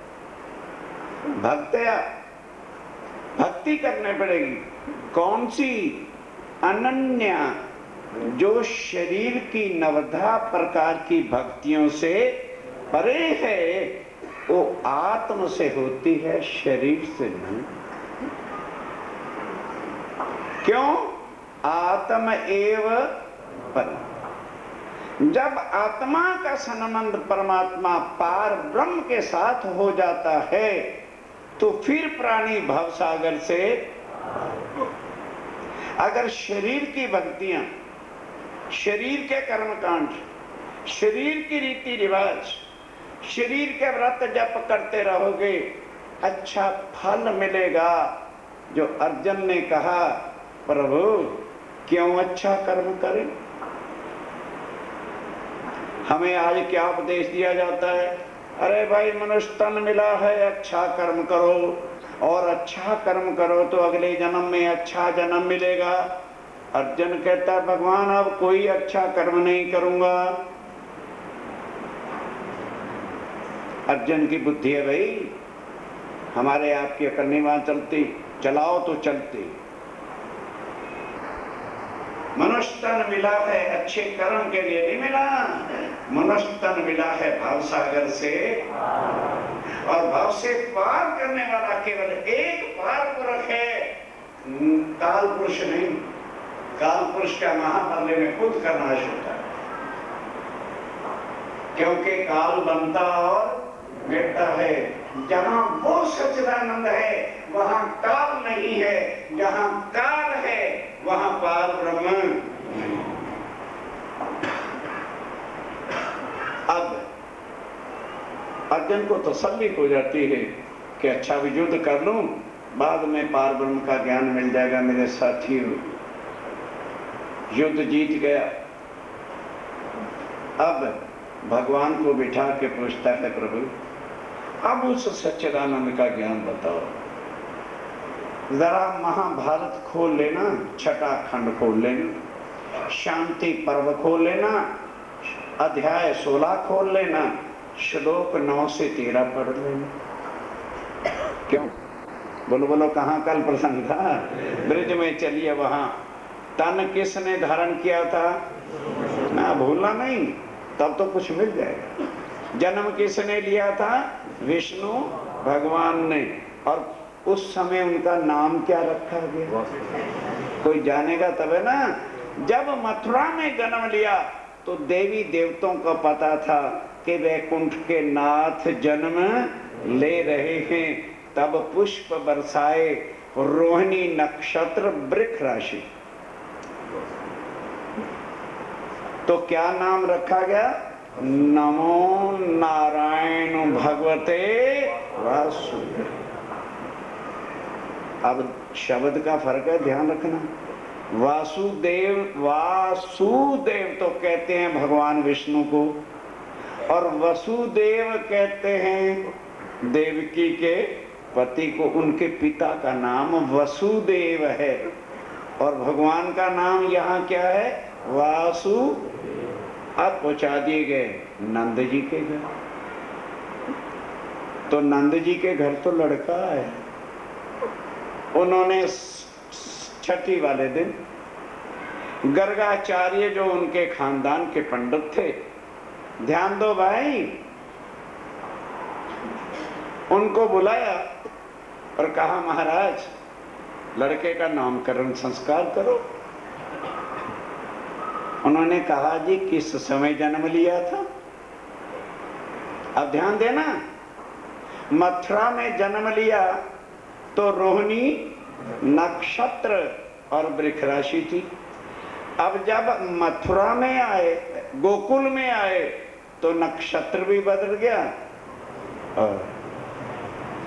भक्त्या, भक्ति करने पड़ेगी। कौन सी? अनन्या, जो शरीर की नवधा प्रकार की भक्तियों से परे है, वो आत्म से होती है, शरीर से नहीं। क्यों? आत्म एव पर। जब आत्मा का संबंध परमात्मा पार ब्रह्म के साथ हो जाता है तो फिर प्राणी भवसागर से, अगर शरीर की भक्तियां, शरीर के कर्मकांड, शरीर की रीति रिवाज, शरीर के व्रत जप करते रहोगे, अच्छा फल मिलेगा। जो अर्जुन ने कहा, प्रभु क्यों अच्छा कर्म करें? हमें आज क्या उपदेश दिया जाता है? अरे भाई, मनुष्य तन मिला है, अच्छा कर्म करो, और अच्छा कर्म करो तो अगले जन्म में अच्छा जन्म मिलेगा। अर्जुन कहता है, भगवान अब कोई अच्छा कर्म नहीं करूंगा। अर्जुन की बुद्धि है भाई, हमारे आपकी अकल नहीं वहां चलती, चलाओ तो चलती। मनुष्य तन मिला है अच्छे कर्म के लिए नहीं मिला, मनुष्य तन मिला है भाव सागर से, और भाव से पार करने वाला केवल एक पार पुरुष है, काल पुरुष नहीं। काल पुरुष का महाप्रलय में खुद का नाश होता है, क्योंकि काल बनता और गिरता है। जहां वो सच्चिदानंद है वहां काल नहीं है, जहां काल है वहां पार ब्रह्म नहीं। अब अर्जुन को तसल्ली हो जाती है कि अच्छा भी युद्ध कर लूं, बाद में पार ब्रह्म का ज्ञान मिल जाएगा मेरे साथियों। युद्ध जीत गया। अब भगवान को बिठा के पूछता है, प्रभु अब उस सच्चिदानंद का ज्ञान बताओ। जरा महाभारत खोल लेना, छठा खंड खोल लेना, शांति पर्व खोल लेना, अध्याय 16 खोल लेना, श्लोक 9 से 13 पढ़ लेना। क्यों? बोलो बोलो, कहाँ कल प्रसंग था? ब्रिज में चलिए वहां। तन किसने धारण किया था? ना भूलना नहीं, तब तो कुछ मिल जाएगा। जन्म किसने लिया था? विष्णु भगवान ने। और उस समय उनका नाम क्या रखा गया? कोई जानेगा तब है ना। जब मथुरा में जन्म लिया तो देवी देवताओं को पता था कि वैकुंठ के नाथ जन्म ले रहे हैं। तब पुष्प बरसाए, रोहिणी नक्षत्र, वृक्ष राशि, तो क्या नाम रखा गया? नमो नारायण भगवते वासुदेव। अब शब्द का फर्क है, ध्यान रखना। वासुदेव, वासुदेव तो कहते हैं भगवान विष्णु को, और वसुदेव कहते हैं देवकी के पति को। उनके पिता का नाम वसुदेव है, और भगवान का नाम यहाँ क्या है? वासु। अब पहुंचा दिए गए नंद जी के घर। तो नंद जी के घर तो लड़का है। उन्होंने छठी वाले दिन गर्गाचार्य, जो उनके खानदान के पंडित थे, ध्यान दो भाई, उनको बुलाया और कहा, महाराज लड़के का नामकरण संस्कार करो। उन्होंने कहा, जी किस समय जन्म लिया था? अब ध्यान देना, मथुरा में जन्म लिया तो रोहिणी नक्षत्र और वृक्ष राशि थी। अब जब मथुरा में आए, गोकुल में आए, तो नक्षत्र भी बदल गया और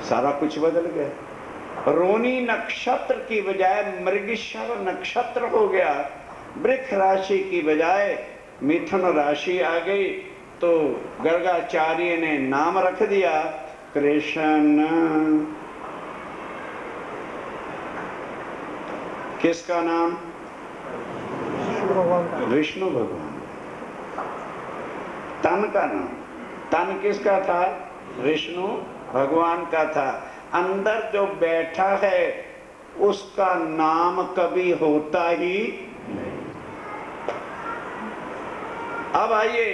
सारा कुछ बदल गया। रोहिणी नक्षत्र की बजाय मृगशिर नक्षत्र हो गया, वृक्ष राशि की बजाय मिथुन राशि आ गई। तो गर्गाचार्य ने नाम रख दिया कृष्ण। किसका नाम? विष्णु भगवान। तन का नाम, तन किसका था? विष्णु भगवान का था। अंदर जो बैठा है उसका नाम कभी होता ही नहीं। अब आइए,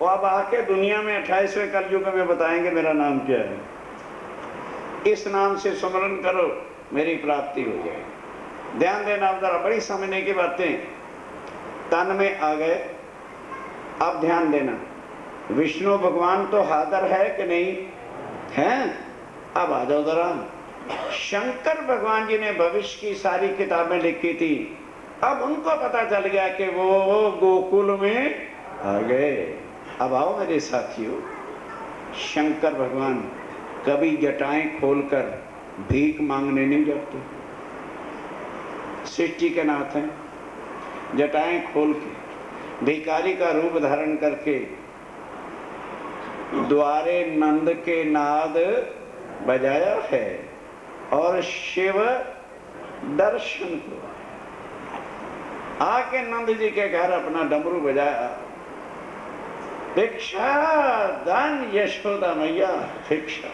वो अब आके दुनिया में 28वें कलयुग में बताएंगे मेरा नाम क्या है, इस नाम से सुमरन करो मेरी प्राप्ति हो जाएगी। ध्यान देना, अब जरा बड़ी समझने की बातें तन में आ गए। अब ध्यान देना, विष्णु भगवान तो हाजिर है कि नहीं है? अब आ जाओ जरा, शंकर भगवान जी ने भविष्य की सारी किताबें लिखी थी, अब उनको पता चल गया कि वो गोकुल में आ गए। अब आओ मेरे साथियों, शंकर भगवान कभी जटाएं खोलकर भीख मांगने नहीं जाते, सृष्टि के नाथ हैं। जटाएं खोल के भिखारी का रूप धारण करके द्वारे नंद के नाद बजाया है और शिव दर्शन को आके नंद जी के घर अपना डमरू बजाया। भिक्षा दान यशोदा मैया भिक्षा।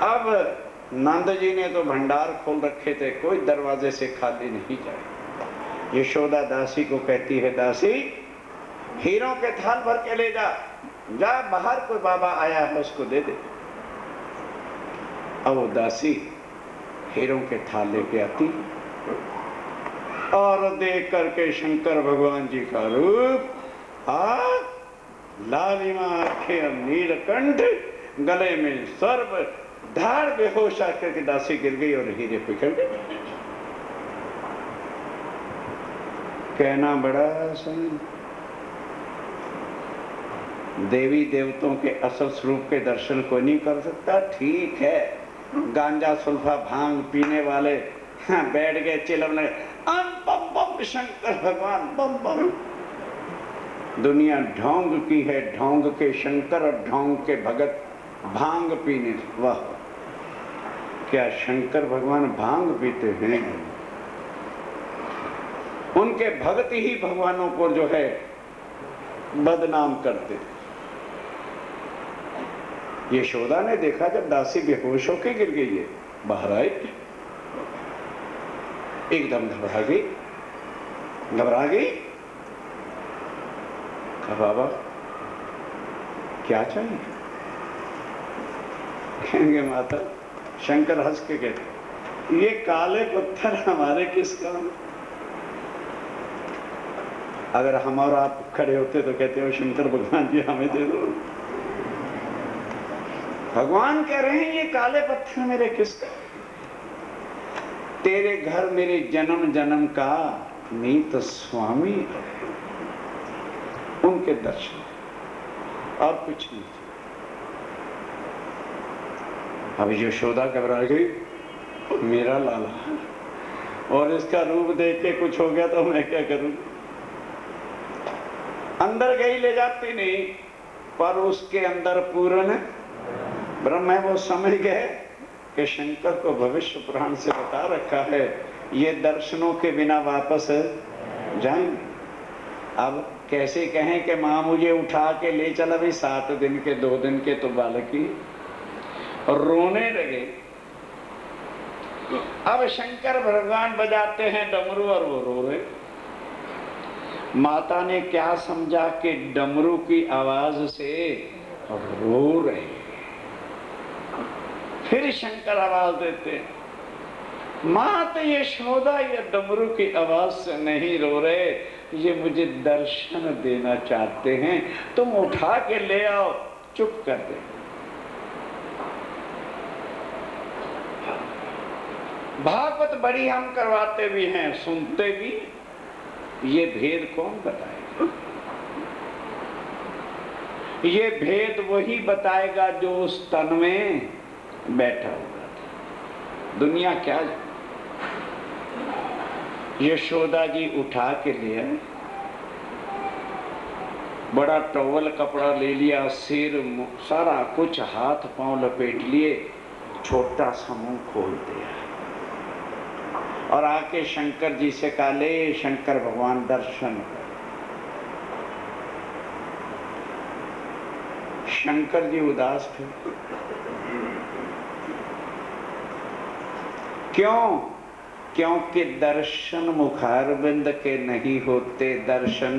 अब नंद जी ने तो भंडार खोल रखे थे, कोई दरवाजे से खाली नहीं जाए। यशोदा दासी को कहती है, दासी हीरों के थाल भर के ले जा, जा बाहर कोई बाबा आया है उसको दे दे। अब वो दासी हीरों के थाल लेके आती और देख करके शंकर भगवान जी का रूप, लालिमा आंखें, नीलकंठ, गले में सर्प, धार बेहोश आकर के दासी गिर गई और हीरे पिघल गए। कहना बड़ा आसान, देवी देवताओं के असल स्वरूप के दर्शन कोई नहीं कर सकता। ठीक है, गांजा सुल्फा भांग पीने वाले बैठ गए चिल्लाने लगे, बम बम शंकर भगवान बम बम। दुनिया ढोंग की है, ढोंग के शंकर और ढोंग के भगत भांग पीने। वाह, क्या शंकर भगवान भांग पीते हैं? उनके भगत ही भगवानों को जो है बदनाम करते। यशोदा ने देखा जब दासी बेहोश होकर गिर गई है, बाहर आई, एकदम घबरा गई। कहा बाबा क्या चाहिए? कहेंगे माता, शंकर हंस के कहते, ये काले पत्थर हमारे किस काम? अगर हम और आप खड़े होते तो कहते हो शंकर भगवान जी हमें दे दो। भगवान कह रहे हैं ये काले पत्थर मेरे किसका? तेरे घर मेरे जन्म जन्म का नीत स्वामी है, उनके दर्शन और कुछ नहीं। अब यशोदा घबरा गई, मेरा लाला और इसका रूप देख के कुछ हो गया तो मैं क्या करूं? अंदर गई, ले जाती नहीं, पर उसके अंदर पूर्ण ब्रह्म है। वो समझ गए कि शंकर को भविष्य पुराण से बता रखा है ये दर्शनों के बिना वापस जाएंगे। अब कैसे कहें कि माँ मुझे उठा के ले चला, भाई 7 दिन के 2 दिन के तो बालक ही, और रोने लगे। अब शंकर भगवान बजाते हैं डमरू और वो रो रहे। माता ने क्या समझा कि डमरू की आवाज से रो रहे। फिर शंकर आवाज देते, मात यशोदा ये डमरू की आवाज से नहीं रो रहे, ये मुझे दर्शन देना चाहते हैं, तुम उठा के ले आओ। चुप कर दे। भागवत बड़ी हम करवाते भी हैं, सुनते भी। ये भेद कौन बताएगा? ये भेद वही बताएगा जो उस तन में बैठा हुआ था। दुनिया क्या है? यशोदा जी उठा के ले आए, बड़ा टॉवल कपड़ा ले लिया, सिर सारा कुछ हाथ पांव लपेट लिए, छोटा सा मुंह खोल दिया और आके शंकर जी से कहा, ले शंकर भगवान दर्शन कर। शंकर जी उदास थे। क्यों? क्योंकि दर्शन मुखारविंद के नहीं होते, दर्शन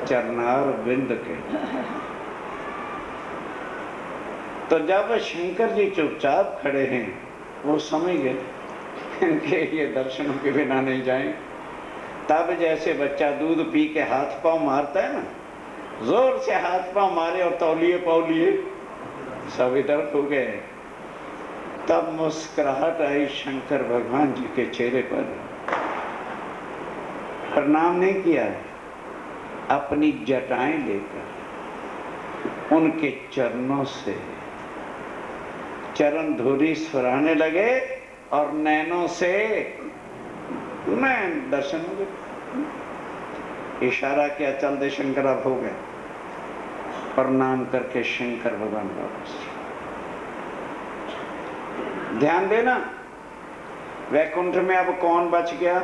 चरणारविंद के। तो जब शंकर जी चुपचाप खड़े हैं, वो समझ गए कि ये दर्शनों के बिना नहीं जाए। तब जैसे बच्चा दूध पी के हाथ पांव मारता है ना, जोर से हाथ पांव मारे और तौलिए पौलिए सब इधर हो गए। तब मुस्कुराहट आई शंकर भगवान जी के चेहरे पर। प्रणाम नहीं किया, अपनी जटाएं लेकर उनके चरणों से चरण धूरी सुराने लगे और नैनों से मैं दर्शन हो गए। इशारा किया, चल दे शंकर, अब हो गया। प्रणाम करके शंकर भगवान वापस। ध्यान देना, वैकुंठ में अब कौन बच गया?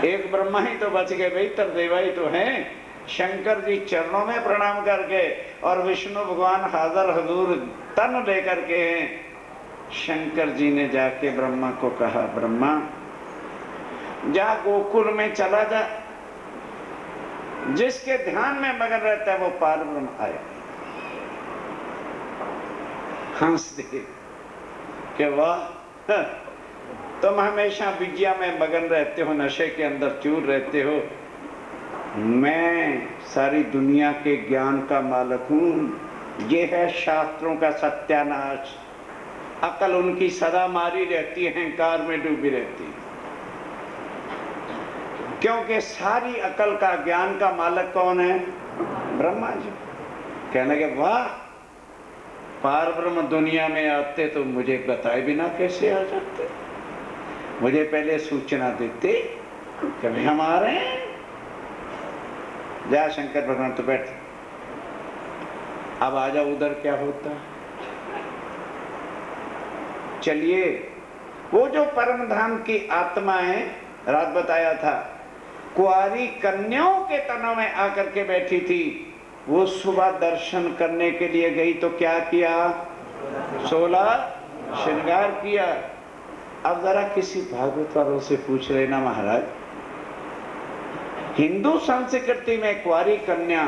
एक ब्रह्मा ही तो बच गए भाई, देवा ही तो हैं। शंकर जी चरणों में प्रणाम करके और विष्णु भगवान हाजिर हुजूर तन लेकर के हैं। शंकर जी ने जाके ब्रह्मा को कहा, ब्रह्मा जा गोकुल में चला जा, जिसके ध्यान में मगन रहता है वो पार ब्रह्म आए। हंस दे कि वाह, तुम हमेशा विद्या में मगन रहते हो, नशे के अंदर चूर रहते हो। मैं सारी दुनिया के ज्ञान का मालिक हूं। ये है शास्त्रों का सत्यानाश। अकल उनकी सदा मारी रहती है, अहंकार में डूबी रहती है। क्योंकि सारी अकल का ज्ञान का मालिक कौन है? ब्रह्मा जी। कहने के वाह, पार ब्रह्म दुनिया में आते तो मुझे बताए बिना कैसे आ जाते, मुझे पहले सूचना देते कि हम आ रहे हैं। जा शंकर भगवान, तो बैठ, अब आ जाओ उधर क्या होता। चलिए, वो जो परम धाम की आत्मा है, रात बताया था, कुआरी कन्याओं के तनों में आकर के बैठी थी। वो सुबह दर्शन करने के लिए गई तो क्या किया? 16 श्रृंगार किया। अब जरा किसी भागवत वालों से पूछ लेना महाराज, हिंदू संस्कृति में कुआरी कन्या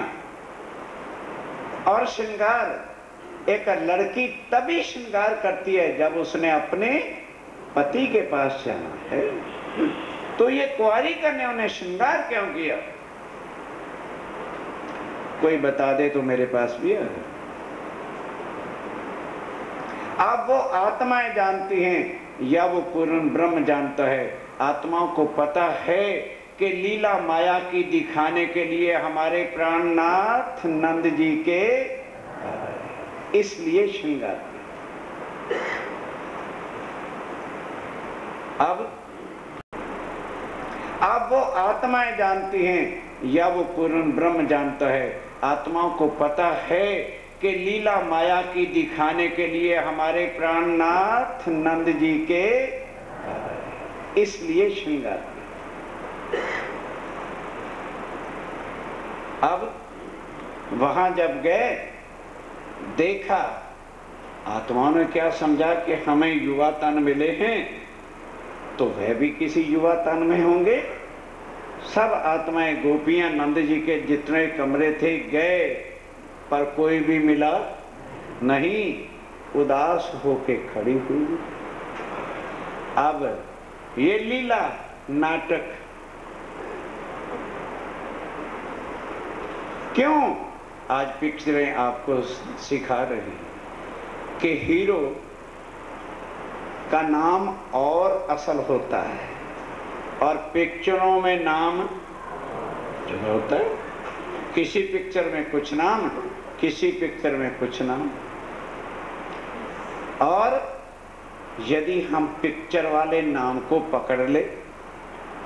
और श्रृंगार, एक लड़की तभी श्रृंगार करती है जब उसने अपने पति के पास जाना है। तो ये कुआरी कन्या ने श्रृंगार क्यों किया? कोई बता दे तो मेरे पास भी है। अब वो आत्माएं जानती हैं या वो पूर्ण ब्रह्म जानता है। आत्माओं को पता है कि लीला माया की दिखाने के लिए हमारे प्राणनाथ नंद जी के, इसलिए श्रृंगार किया। अब वो आत्माएं जानती हैं या वो पूर्ण ब्रह्म जानता है। आत्माओं को पता है कि लीला माया की दिखाने के लिए हमारे प्राणनाथ नंद जी के, इसलिए श्रृंगार किया। अब वहां जब गए, देखा, आत्माओं ने क्या समझा कि हमें युवा तन मिले हैं, तो वह भी किसी युवा तन में होंगे। सब आत्माएं, गोपियां नंद जी के जितने कमरे थे गए, पर कोई भी मिला नहीं, उदास होके खड़ी हुई। अब ये लीला नाटक क्यों? आज पिक्चरें आपको सिखा रही हैं कि हीरो का नाम और असल होता है और पिक्चरों में नाम जो होता है, किसी पिक्चर में कुछ नाम, किसी पिक्चर में कुछ नाम। और यदि हम पिक्चर वाले नाम को पकड़ ले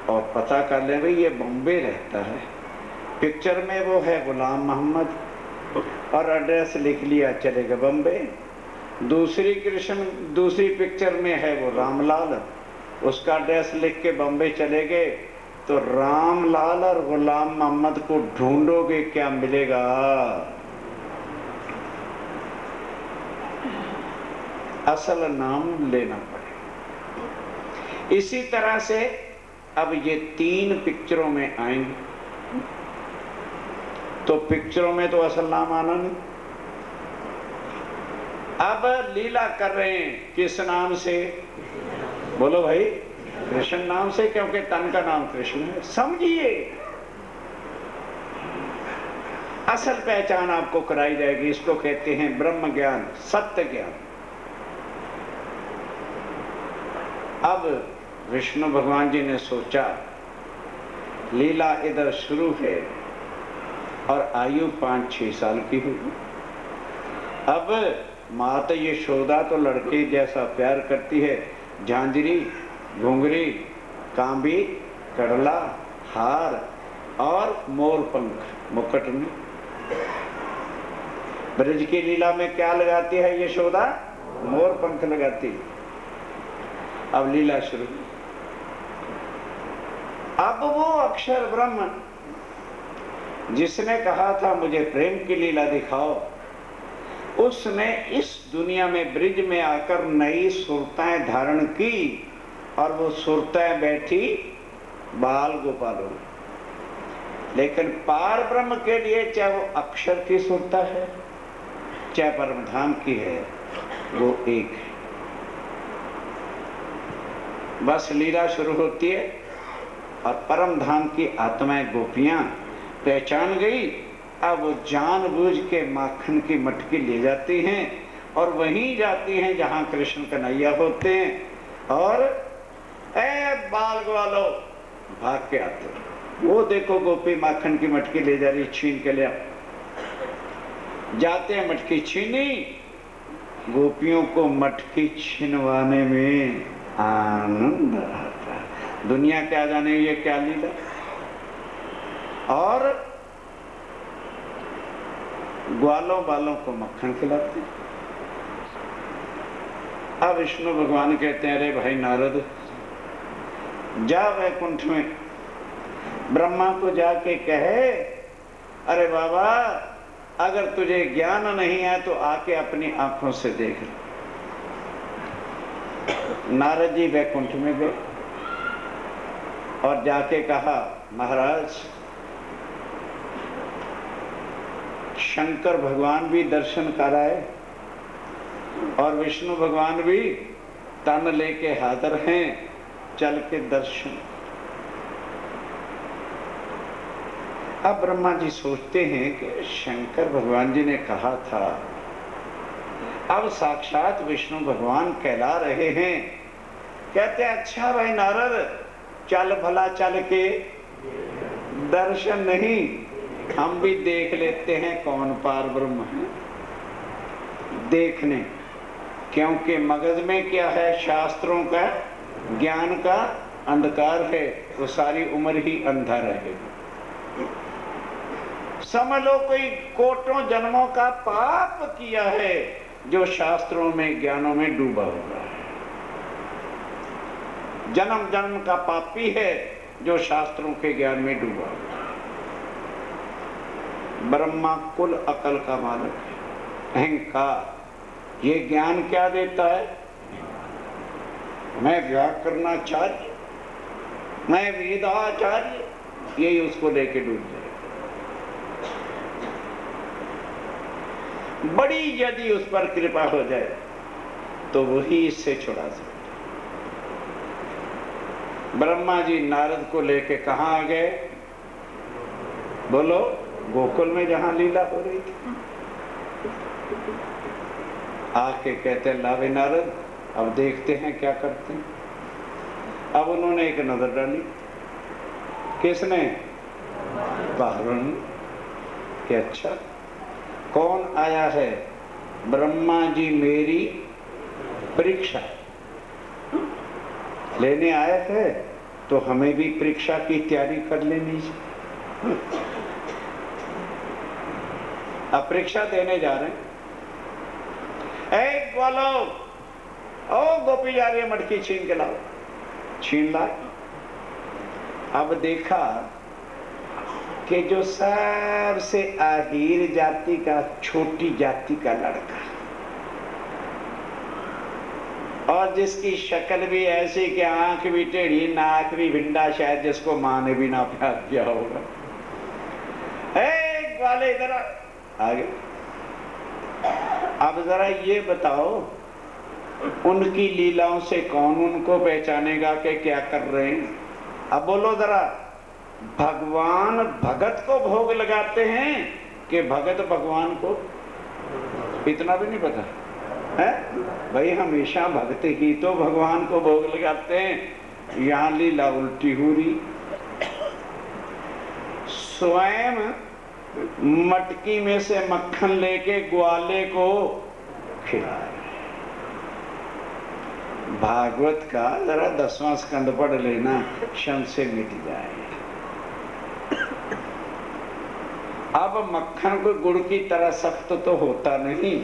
और पता कर ले भाई ये बॉम्बे रहता है, पिक्चर में वो है गुलाम मोहम्मद और एड्रेस लिख लिया, चलेगा बॉम्बे। दूसरी पिक्चर में है वो रामलाल, उसका एड्रेस लिख के बॉम्बे चले गए, तो रामलाल और गुलाम मोहम्मद को ढूंढोगे क्या मिलेगा? असल नाम लेना पड़ेगा। इसी तरह से अब ये 3 पिक्चरों में आएंगे, तो पिक्चरों में तो असल नाम आना नहीं। अब लीला कर रहे हैं किस नाम से? बोलो भाई, कृष्ण नाम से, क्योंकि तन का नाम कृष्ण है। समझिए, असल पहचान आपको कराई जाएगी। इसको कहते हैं ब्रह्म ज्ञान, सत्य ज्ञान। अब विष्णु भगवान जी ने सोचा लीला इधर शुरू है और आयु 5-6 साल की हुई। अब माता यशोदा तो लड़के जैसा प्यार करती है, झांझरी, घुंघरी, कांबी, कड़ला, हार और मोर पंख मुकुट में। ब्रज की लीला में क्या लगाती है यशोदा? मोर पंख लगाती है। अब लीला शुरू। अब वो अक्षर ब्रह्म जिसने कहा था मुझे प्रेम की लीला दिखाओ, उसने इस दुनिया में ब्रिज में आकर नई सुरताएं धारण की, और वो सुरताएं बैठी बाल गोपालों। लेकिन पार ब्रह्म के लिए चाहे वो अक्षर की सुरता है चाहे परम धाम की है, वो एक है। बस लीला शुरू होती है और परम धाम की आत्माएं गोपियां पहचान गई। अब वो जानबूझ के माखन की मटकी ले जाती हैं और वहीं जाती हैं जहां कृष्ण कन्हैया होते हैं, और ए बाल ग्वालो भाग के आते हैं। वो देखो गोपी माखन की मटकी ले जा रही, छीन के ले जाते हैं। मटकी छीनी, गोपियों को मटकी छीनवाने में आनंद आता है। दुनिया क्या जाने ये क्या लीला। और ग्वालों बालों को मक्खन खिलाते। अब विष्णु भगवान कहते हैं अरे भाई नारद, जा वैकुंठ में ब्रह्मा को जाके कहे, अरे बाबा अगर तुझे ज्ञान नहीं है तो आके अपनी आंखों से देख। नारद जी वैकुंठ में गए और जाके कहा महाराज शंकर भगवान भी दर्शन कराए और विष्णु भगवान भी तन लेके हाजिर हैं, चल के दर्शन। अब ब्रह्मा जी सोचते हैं कि शंकर भगवान जी ने कहा था, अब साक्षात विष्णु भगवान कहला रहे हैं। कहते हैं अच्छा भाई नारद, चल भला चल के दर्शन नहीं, हम भी देख लेते हैं कौन पार ब्रह्म है। देखने, क्योंकि मगज में क्या है, शास्त्रों का ज्ञान का अंधकार है, वो सारी उम्र ही अंधा रहेगा। समझ लो कोई कोटों जन्मों का पाप किया है जो शास्त्रों में ज्ञानों में डूबा हुआ है। जन्म जन्म का पापी है जो शास्त्रों के ज्ञान में डूबा हुआ है। ब्रह्मा कुल अकल का मालिक है, अहंकार। ये ज्ञान क्या देता है? मैं व्याकरणाचार्य, मैं वेदाचार्य, यही उसको लेके डूब जाए। बड़ी यदि उस पर कृपा हो जाए तो वही इससे छुड़ा सकते। ब्रह्मा जी नारद को लेके कहां आ गए? बोलो, गोकुल में जहां लीला हो रही थी। आके कहते लावे नारद, अब देखते हैं क्या करते हैं। अब उन्होंने एक नजर डाली। किसने? बाहरों ने। कि अच्छा कौन आया है? ब्रह्मा जी मेरी परीक्षा लेने आए थे, तो हमें भी परीक्षा की तैयारी कर लेनी चाहिए। अब परीक्षा देने जा रहे हैं। एक बोलो, ओ गोपी जा रही है, मटकी छीन के लाओ। छीन लाए। अब देखा कि जो सबसे आखिर जाति का, छोटी जाति का लड़का, और जिसकी शक्ल भी ऐसी कि आंख भी टेढ़ी, नाक भी भिंडा, शायद जिसको माँ ने भी ना प्यार किया होगा। वाले इधर आगे। अब जरा ये बताओ, उनकी लीलाओं से कौन उनको पहचानेगा कि क्या कर रहे हैं? अब बोलो जरा, भगवान भगत को भोग लगाते हैं कि भगत भगवान को? इतना भी नहीं पता है भाई। हमेशा भक्त ही तो भगवान को भोग लगाते हैं। यहां लीला उल्टी हो रही। स्वयं मटकी में से मक्खन लेके ग्वाले को खिलाए। भागवत का जरा 10वां स्कंद पढ़ लेना, क्षण से मिट जाए। अब मक्खन को गुड़ की तरह सख्त तो होता नहीं।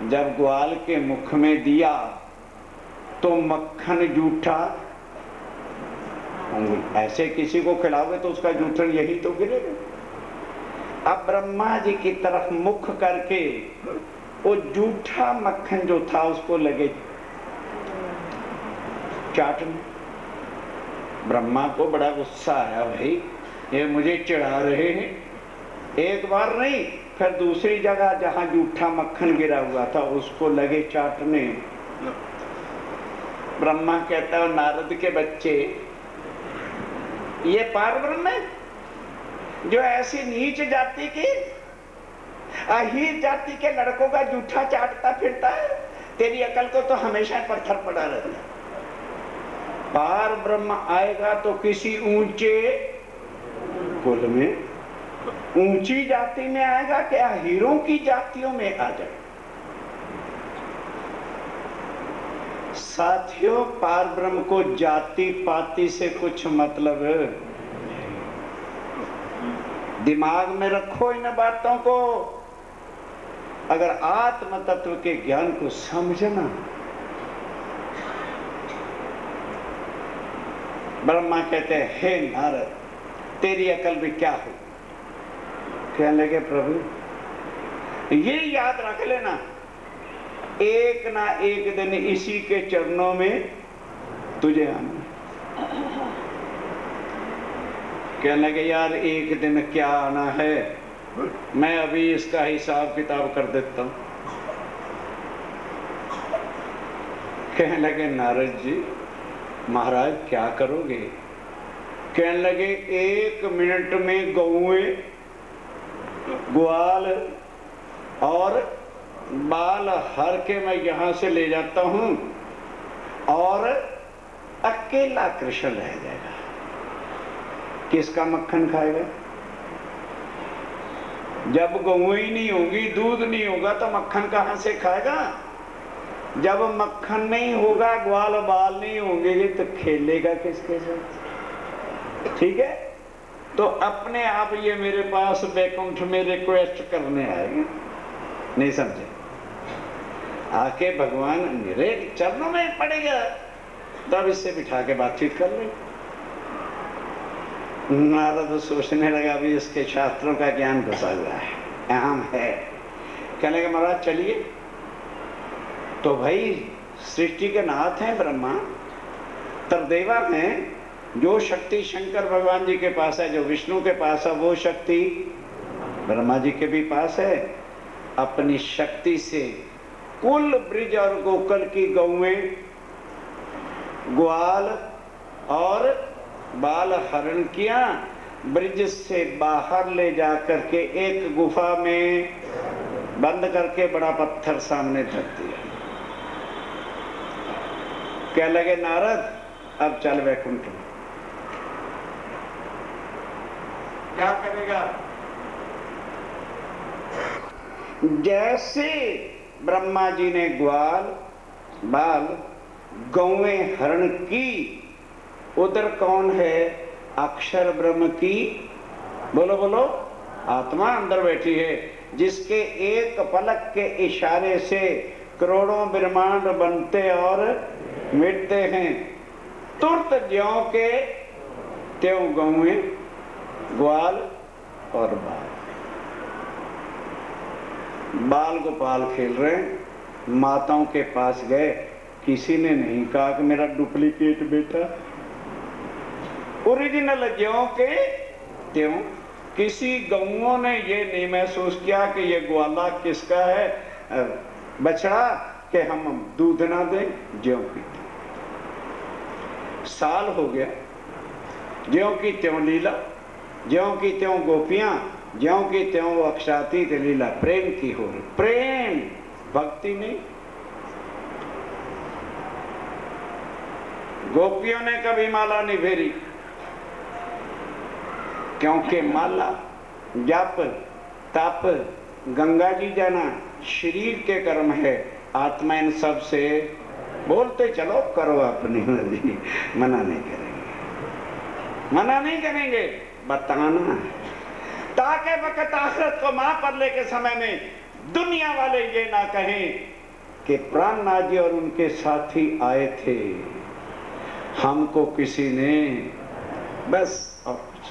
जब ग्वाल के मुख में दिया तो मक्खन जूठा। ऐसे किसी को खिलाओगे तो उसका जूठन यही तो गिरेगा। अब ब्रह्मा जी की तरफ मुख करके वो जूठा मक्खन जो था उसको लगे चाटने। ब्रह्मा को बड़ा गुस्सा आया, भाई ये मुझे चिढ़ा रहे हैं। एक बार नहीं, फिर दूसरी जगह जहां जूठा मक्खन गिरा हुआ था उसको लगे चाटने। ब्रह्मा कहता है, नारद के बच्चे, ये पार ब्रह्म है जो ऐसी नीच जाति की, अहीर जाति के लड़कों का जूठा चाटता फिरता है? तेरी अकल को तो हमेशा पत्थर पड़ा रहता है। पार ब्रह्म आएगा तो किसी ऊंचे कुल में, ऊंची जाति में आएगा क्या हीरों की जातियों में आ जाए? साथियों, पार ब्रह्म को जाति पाति से कुछ मतलब है। दिमाग में रखो इन बातों को। अगर आत्म तत्व के ज्ञान को समझना। ब्रह्मा कहते हैं, हे नारद, तेरी अकल भी क्या हो? कहने लगे, प्रभु ये याद रख लेना, एक ना एक दिन इसी के चरणों में तुझे आना। कहने लगे, यार एक दिन क्या आना है, मैं अभी इसका हिसाब किताब कर देता हूं। कहने लगे, नारद जी महाराज क्या करोगे? कहने लगे, 1 मिनट में गौएं, ग्वाल और बाल हर के मैं यहां से ले जाता हूं और अकेला कृष्ण रह जाएगा। किसका मक्खन खाएगा? जब गौएं ही नहीं होगी, दूध नहीं होगा तो मक्खन कहां से खाएगा? जब मक्खन नहीं होगा, ग्वाल बाल नहीं होंगे तो खेलेगा किसके साथ? ठीक है, तो अपने आप ये मेरे पास बैकुंठ में रिक्वेस्ट करने आएगा। नहीं समझे? आके भगवान मेरे चरणों में पड़ेगा, तब इससे बिठा के बातचीत कर ले। नारद सोचने लगा, अभी इसके शास्त्रों का ज्ञान घुसा हुआ है, अहम है। कहने लगे, महाराज चलिए। तो भाई सृष्टि के नाथ हैं ब्रह्मा, तरदेवा हैं। जो शक्ति शंकर भगवान जी के पास है, जो विष्णु के पास है, वो शक्ति ब्रह्मा जी के भी पास है। अपनी शक्ति से कुल ब्रिज और गोकुल की गौएं, ग्वाल और बाल हरण किया, ब्रिज से बाहर ले जा करके एक गुफा में बंद करके बड़ा पत्थर सामने धर दिया। क्या लगे, नारद अब चल वैकुंठ में। क्या करेगा? जैसे ब्रह्मा जी ने ग्वाल बाल गौएं हरण की, उधर कौन है? अक्षर ब्रह्म की, बोलो बोलो, आत्मा अंदर बैठी है, जिसके एक पलक के इशारे से करोड़ों ब्रह्मांड बनते और मिटते हैं। तुरंत ज्यों के त्यों गौएं, ग्वाल और बाल। बाल गोपाल खेल रहे हैं, माताओं के पास गए किसी ने नहीं कहा कि मेरा डुप्लीकेट बेटा, ओरिजिनल ज्यों के त्यों। किसी गौओं ने ये नहीं महसूस किया कि ये ग्वाला किसका है, बछड़ा, कि हम दूध ना दें, ज्यों की त्यों। साल हो गया, ज्यों की त्यों लीला, ज्यों की त्यों गोपियां, ज्यों की त्यों वो अक्षातीत लीला प्रेम की हो रही। प्रेम, भक्ति नहीं। गोपियों ने कभी माला नहीं फेरी, क्योंकि माला, जप, तप, गंगा जी जाना शरीर के कर्म है। आत्मा इन सब से बोलते चलो, करो अपनी मर्जी, मना नहीं करेंगे, मना नहीं करेंगे, बताना है ताकि वक्त आखिरत को मां परले के समय में दुनिया वाले ये ना कहें कि प्राणनाथ जी और उनके साथी आए थे, हमको किसी ने, बस और कुछ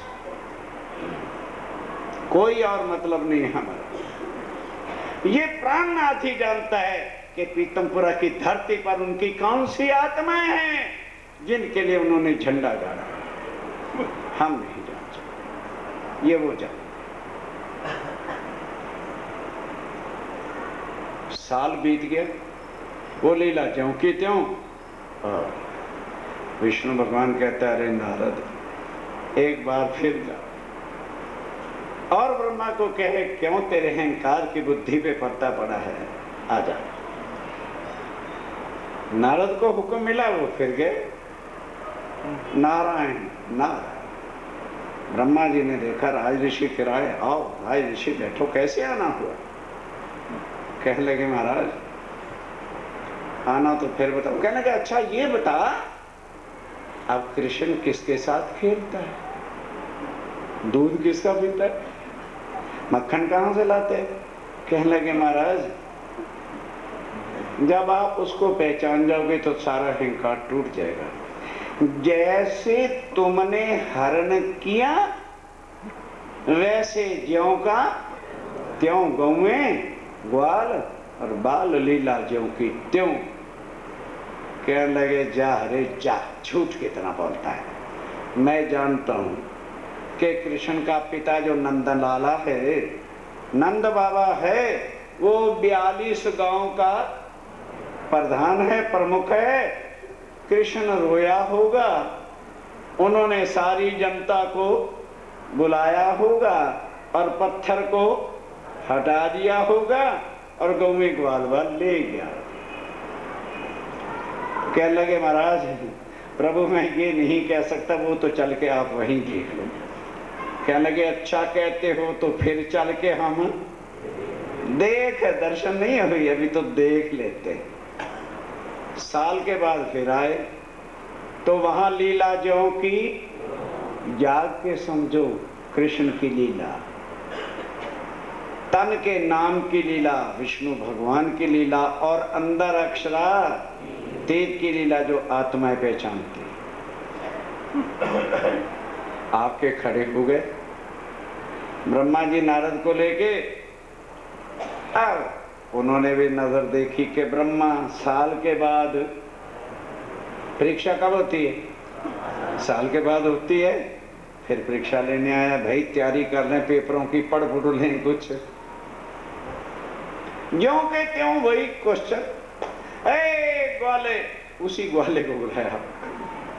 कोई और मतलब नहीं है हमारा। ये प्राणनाथ ही जानता है कि पीतमपुरा की धरती पर उनकी कौन सी आत्माएं हैं जिनके लिए उन्होंने झंडा गाड़ा। हम नहीं जान सकते, ये वो जान। साल बीत गया, वो लीला ज्यों की त्यों। और विष्णु भगवान कहता है, अरे नारद एक बार फिर जा और ब्रह्मा को कहे, क्यों तेरे अहंकार की बुद्धि पे पड़ता पड़ा है, आजा। नारद को हुक्म मिला, वो फिर गए। नारायण नारायण। ब्रह्मा जी ने देखा राज ऋषि फिर आए, आओ राज ऋषि बैठो, कैसे आना हुआ। कहने लगे महाराज आना तो फिर बताओ। कहने लगे अच्छा ये बता, अब कृष्ण किसके साथ खेलता है, दूध किसका पीता है, मक्खन कहां से लाते हैं। कहने लगे महाराज जब आप उसको पहचान जाओगे तो सारा अहंकार टूट जाएगा। जैसे तुमने हरण किया वैसे ज्यों का त्यों गौएं, ग्वाल और बाल लीला ज्यों की त्यों। कहने लगे जा रे जा, झूठ कितना बोलता है। मैं जानता हूं कि कृष्ण का पिता जो नंदन लाला है, नंद बाबा है, वो 42 गांव का प्रधान है, प्रमुख है। कृष्ण रोया होगा, उन्होंने सारी जनता को बुलाया होगा और पत्थर को हटा दिया होगा और गौ में ग्वाल ले गया। कहने लगे महाराज प्रभु मैं ये नहीं कह सकता, वो तो चल के आप वहीं देख लो। कहने लगे अच्छा कहते हो तो फिर चल के हम देख, दर्शन नहीं हुई अभी तो देख लेते। साल के बाद फिर आए तो वहां लीला ज्यों की, जाग के समझो कृष्ण की लीला, तन के नाम की लीला विष्णु भगवान की लीला, और अंदर अक्षरा तीत की लीला जो आत्माएं पहचानती। आपके खड़े हो गए ब्रह्मा जी नारद को लेके। अब उन्होंने भी नजर देखी कि ब्रह्मा साल के बाद, परीक्षा कब होती है, साल के बाद होती है। फिर परीक्षा लेने आया, भाई तैयारी कर लें पेपरों की, पढ़ पढ़ लें कुछ। ज्यों के त्यों वही क्वेश्चन, ग्वाले, उसी ग्वाले को बुलाया,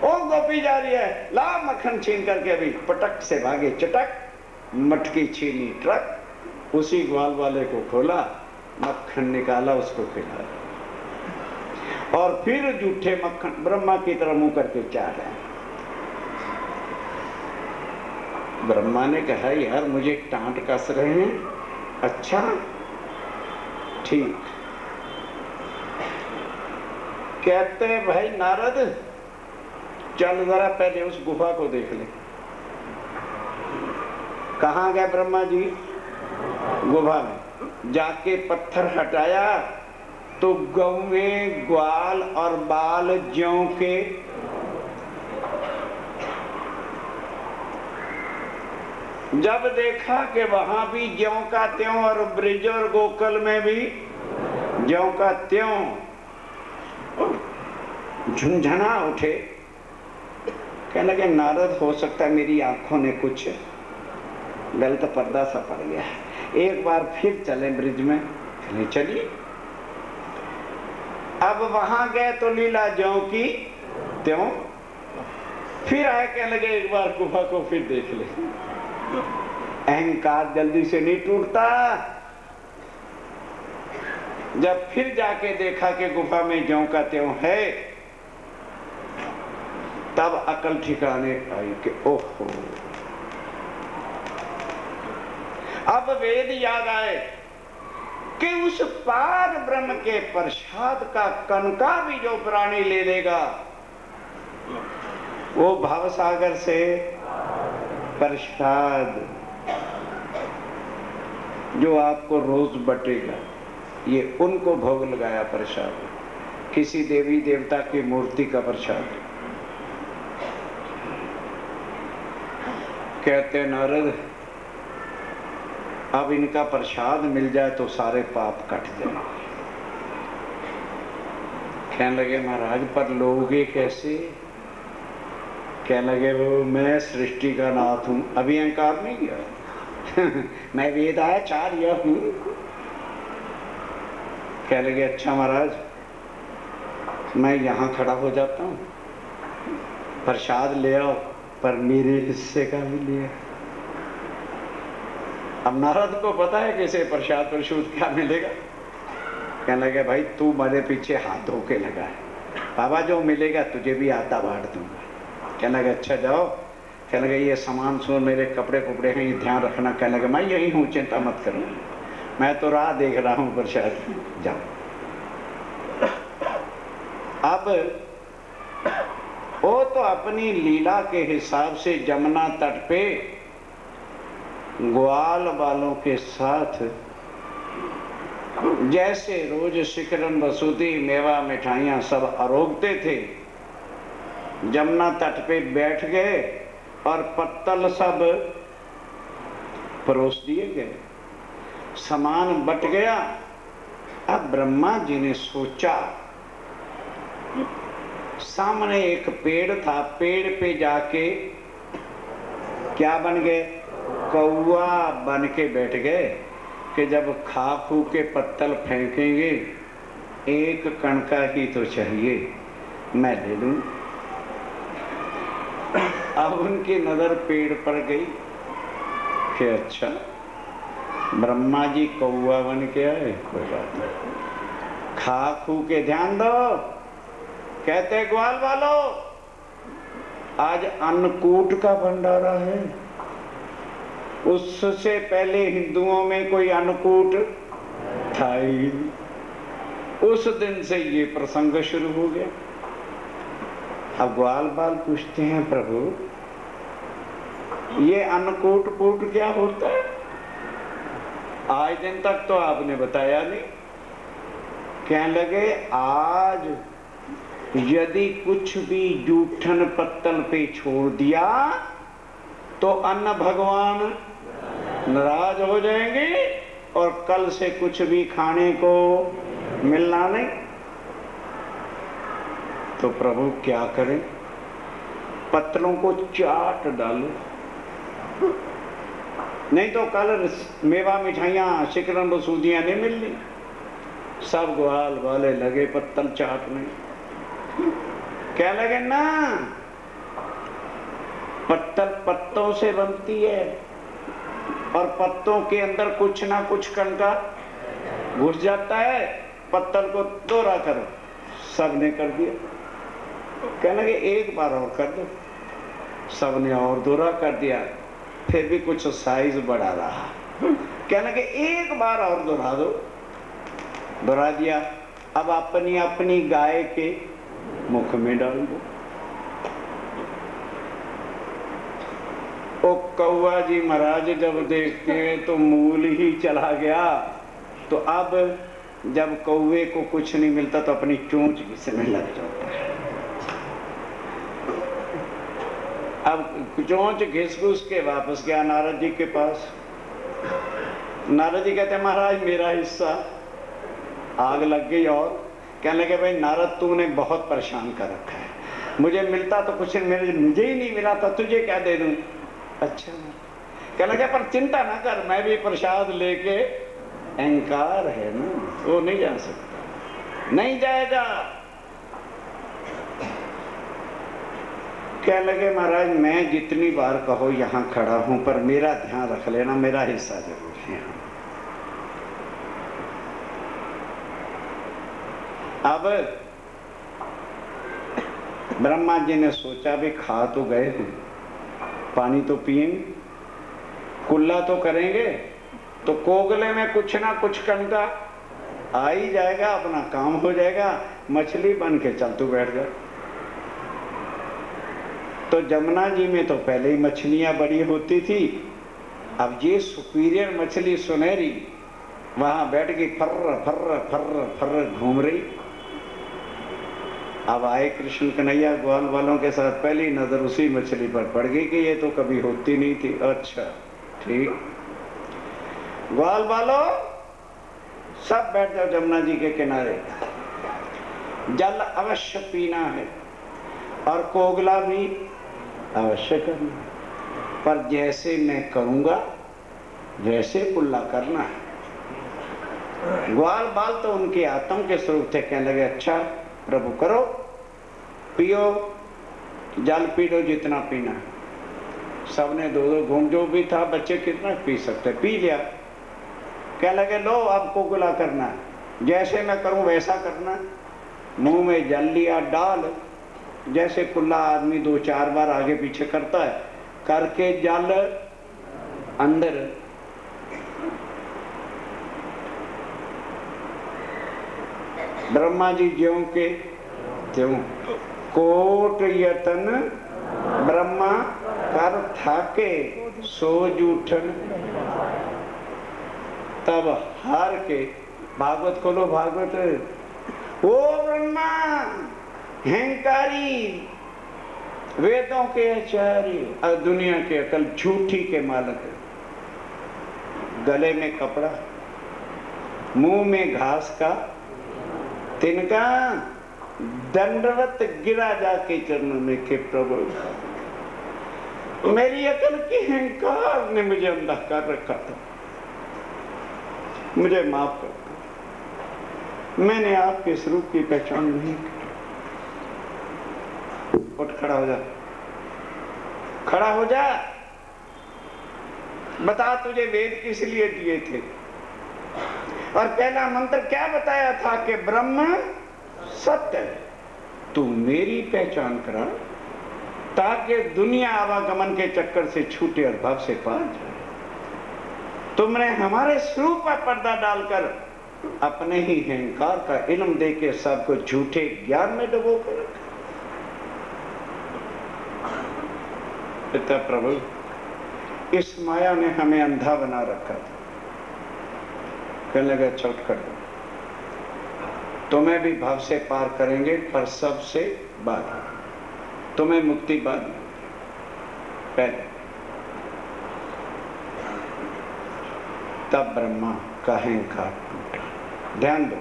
ओ गोपी जा रही है, ला मक्खन छीन करके। अभी पटक से भागे चटक, मटकी छीनी ट्रक, उसी ग्वाल वाले को खोला, मक्खन निकाला, उसको खिलाया और फिर जूठे मक्खन ब्रह्मा की तरह मुंह करके चाह रहे हैं। ब्रह्मा ने कहा यार मुझे टांट कस रहे हैं। अच्छा ठीक। कहते हैं भाई नारद चल जरा पहले उस गुफा को देख ले। कहां गए ब्रह्मा जी, गुफा में जाके पत्थर हटाया तो गौएं, ग्वाल और बाल ज्यों के। जब देखा कि वहां भी ज्यों का त्यों और ब्रिज और गोकुल में भी ज्यों का त्यों, झुंझुना उठे, कहने लगे नारद हो सकता है मेरी आंखों ने कुछ गलत पर्दा सा पड़ गया है, एक बार फिर चले ब्रिज में। चले चलिए। अब वहां गए तो लीला ज्यों की त्यों, फिर आए, कहने लगे एक बार गुफा को फिर देख ले। अहंकार जल्दी से नहीं टूटता। जब फिर जाके देखा कि गुफा में ज्यों का त्यों है, तब अकल ठिकाने आई कि ओहो, अब वेद याद आए कि उस पार ब्रह्म के प्रसाद का कनका भी जो प्राणी ले लेगा, वो भवसागर से प्रसाद जो आपको रोज बटेगा, ये उनको भोग लगाया प्रसाद, किसी देवी देवता की मूर्ति का प्रसाद। कहते नारद अब इनका प्रसाद मिल जाए तो सारे पाप कट जाए। कहने लगे महाराज पर लोगे कैसे? कहने लगे वो मैं सृष्टि का नाथ हूं, अभी अहंकार नहीं किया मैं वेदाचार्य हूं। कहने लगे अच्छा महाराज मैं यहां खड़ा हो जाता हूं, प्रसाद ले आओ, पर मेरे हिस्से का भी लिया। अब नारद को पता है कि इसे प्रसाद प्रसूद क्या मिलेगा। कहने लगे भाई तू मेरे पीछे हाथ धो के लगा है, बाबा जो मिलेगा तुझे भी आधा बांट दूंगा। कहने लगे अच्छा जाओ। कहने लगे ये सामान सुन, मेरे कपड़े कुपड़े हैं, ये ध्यान रखना। कहने लगे मैं यही हूँ, चिंता मत करो, मैं तो राह देख रहा हूँ प्रसाद, जाओ। अब वो तो अपनी लीला के हिसाब से जमुना तट पे ग्वाल वालों के साथ जैसे रोज शिकरन बसूती मेवा मिठाइयां सब आरोगते थे, जमुना तट पे बैठ गए और पत्तल सब परोस दिए गए, सामान बट गया। अब ब्रह्मा जी ने सोचा, सामने एक पेड़ था, पेड़ पे जाके क्या बन गए? कौआ बन के बैठ गए कि जब खा खू के पत्तल फेंकेंगे एक कणका ही तो चाहिए, मैं ले लूं। अब उनकी नजर पेड़ पर गई कि अच्छा ब्रह्मा जी कौआ बन के आए, कोई बात नहीं, खा खू के ध्यान दो। कहते ग्वाल वालों आज अन्नकूट का भंडारा है, उससे पहले हिंदुओं में कोई अन्नकूट था ही। उस दिन से ये प्रसंग शुरू हो गया। अब ग्वाल बाल पूछते हैं प्रभु ये अन्नकूट कूट क्या होता है? आज दिन तक तो आपने बताया नहीं। कहने लगे आज यदि कुछ भी जूठन पत्तल पे छोड़ दिया तो अन्न भगवान नाराज हो जाएंगे और कल से कुछ भी खाने को मिलना नहीं। तो प्रभु क्या करें? पत्तलों को चाट डालो, नहीं तो कल मेवा मिठाइयां शिकरन बसूदियां नहीं मिलनी। सब ग्वाल वाले लगे पत्तल चाटने। क्या लगे ना, पत्तल पत्तों से बनती है और पत्तों के अंदर कुछ ना कुछ कणका घुस जाता है, पत्तल को दोहरा करो। सबने कर दिया। कहने लगे एक बार और कर दो। सबने और दोहरा कर दिया, फिर भी कुछ साइज बढ़ा रहा। कहने लगे एक बार और दोहरा दो। दोहरा दिया। अब अपनी अपनी गाय के मुख में डाल दो। ओ कौआ जी महाराज जब देखते हैं तो मूल ही चला गया। तो अब जब कौवे को कुछ नहीं मिलता तो अपनी चोंच घिसने लग जाता है। अब चोंच घिस घुस के वापस गया नारद जी के पास। नारद जी कहते महाराज मेरा हिस्सा। आग लग गई और कहने लगे भाई नारद तूने बहुत परेशान कर रखा है, मुझे मिलता तो कुछ मुझे ही नहीं मिला था, तुझे क्या दे दूं। अच्छा कहने लगे पर चिंता ना कर, मैं भी प्रसाद लेके, अहंकार है ना वो नहीं जा सकता, नहीं जाएगा। कहने लगे महाराज मैं जितनी बार कहो यहां खड़ा हूं, पर मेरा ध्यान रख लेना, मेरा हिस्सा जरूर है। अब ब्रह्मा जी ने सोचा भी खा तो गए हैं, पानी तो पिएंगे, कुल्ला तो करेंगे, तो कोगले में कुछ ना कुछ कणका आ ही जाएगा, अपना काम हो जाएगा, मछली बन के चल तू बैठ जा। तो जमुना जी में तो पहले ही मछलियां बड़ी होती थी, अब ये सुपीरियर मछली सुनहरी वहां बैठ गई, फर्र फर्र फर्र फर्र घूम रही। अब आए कृष्ण कन्हैया ग्वाल वालों के साथ, पहली नजर उसी मछली पर पड़ गई कि ये तो कभी होती नहीं थी। अच्छा ठीक, ग्वाल वालों सब बैठ जाओ जमुना जी के किनारे, जल अवश्य पीना है और कोगला भी अवश्य करना, पर जैसे मैं करूंगा वैसे कुल्ला करना है। ग्वाल बाल तो उनके आत्म के स्वरूप थे, कहने लगे अच्छा प्रभु करो, पियो, जल पी लो जितना पीना है। सबने दो दो घूम, जो भी था बच्चे कितना पी सकते, पी लिया। क्या लगे लो अब कोगला करना, जैसे मैं करूं वैसा करना। मुंह में जल लिया डाल, जैसे कुल्ला आदमी 2-4 बार आगे पीछे करता है, करके जल अंदर। ब्रह्मा जी ज्यों के त्यों, कोट यतन ब्रह्मा कर थाके, सो जूठन तब हार के। भागवत खोलो, भागवत। ओ ब्रह्मा अहंकारी, वेदों के आचार्य और दुनिया के अकल झूठी के मालक, गले में कपड़ा, मुंह में घास का तिनका, दंडवत गिरा जाके चरणों में के प्रभु मेरी अकल के अहंकार ने मुझे अंधा कर रखा था, मुझे माफ कर, मैंने आपके स्वरूप की पहचान नहीं की। उठ खड़ा हो जा, खड़ा हो जा, बता तुझे वेद किस लिए दिए थे। और पहला मंत्र क्या बताया था कि ब्रह्म सत्य है, तू मेरी पहचान करा ताकि दुनिया आवागमन के चक्कर से छूटे और भाव से पार जाए। तुमने हमारे स्वरूप पर पर्दा डालकर अपने ही अहंकार का इल्म देके सबको झूठे ज्ञान में डुबो कर रखा। पिता प्रभु, इस माया ने हमें अंधा बना रखा था। कहने लगा चौट कर दो, तुम्हें भी भाव से पार करेंगे, पर सबसे बाद, तुम्हें मुक्ति बाद में, पहले। तब ब्रह्मा का अहंकार टूटा। ध्यान दो,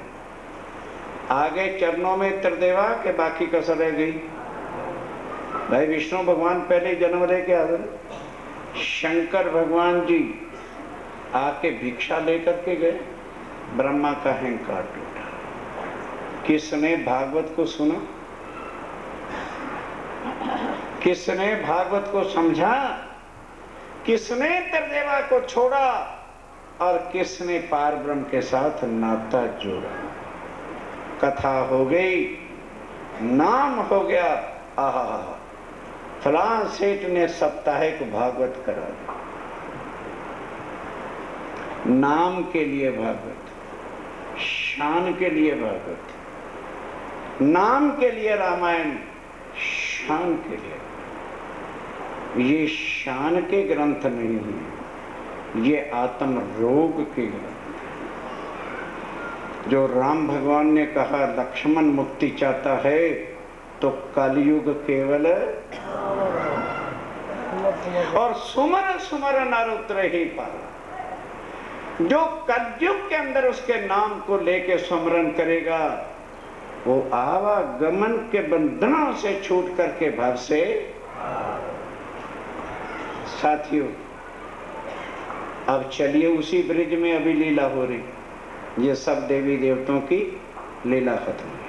आगे चरणों में त्रिदेवा के बाकी कसर रह गई। भाई विष्णु भगवान पहले जन्म लेके आ गए, शंकर भगवान जी आके भिक्षा लेकर के गए, ब्रह्मा का अहंकार टूटा। किसने भागवत को सुना, किसने भागवत को समझा, किसने त्रिदेवा को छोड़ा और किसने पार ब्रह्म के साथ नाता जोड़ा। कथा हो गई, नाम हो गया, आहा फलां सेठ ने साप्ताहिक भागवत करा दिया। नाम के लिए भागवत, शान के लिए भागवत, नाम के लिए रामायण, शान के लिए। ये शान के ग्रंथ नहीं है, ये आत्म रोग के ग्रंथ। जो राम भगवान ने कहा लक्ष्मण मुक्ति चाहता है तो कलयुग केवल और सुमर सुमर नर उतरे ही पार। जो कलयुग के अंदर उसके नाम को लेके स्मरण करेगा वो आवागमन के बंधनों से छूट करके भव से। साथियों, अब चलिए उसी ब्रिज में अभी लीला हो रही। ये सब देवी देवताओं की लीला खत्म है।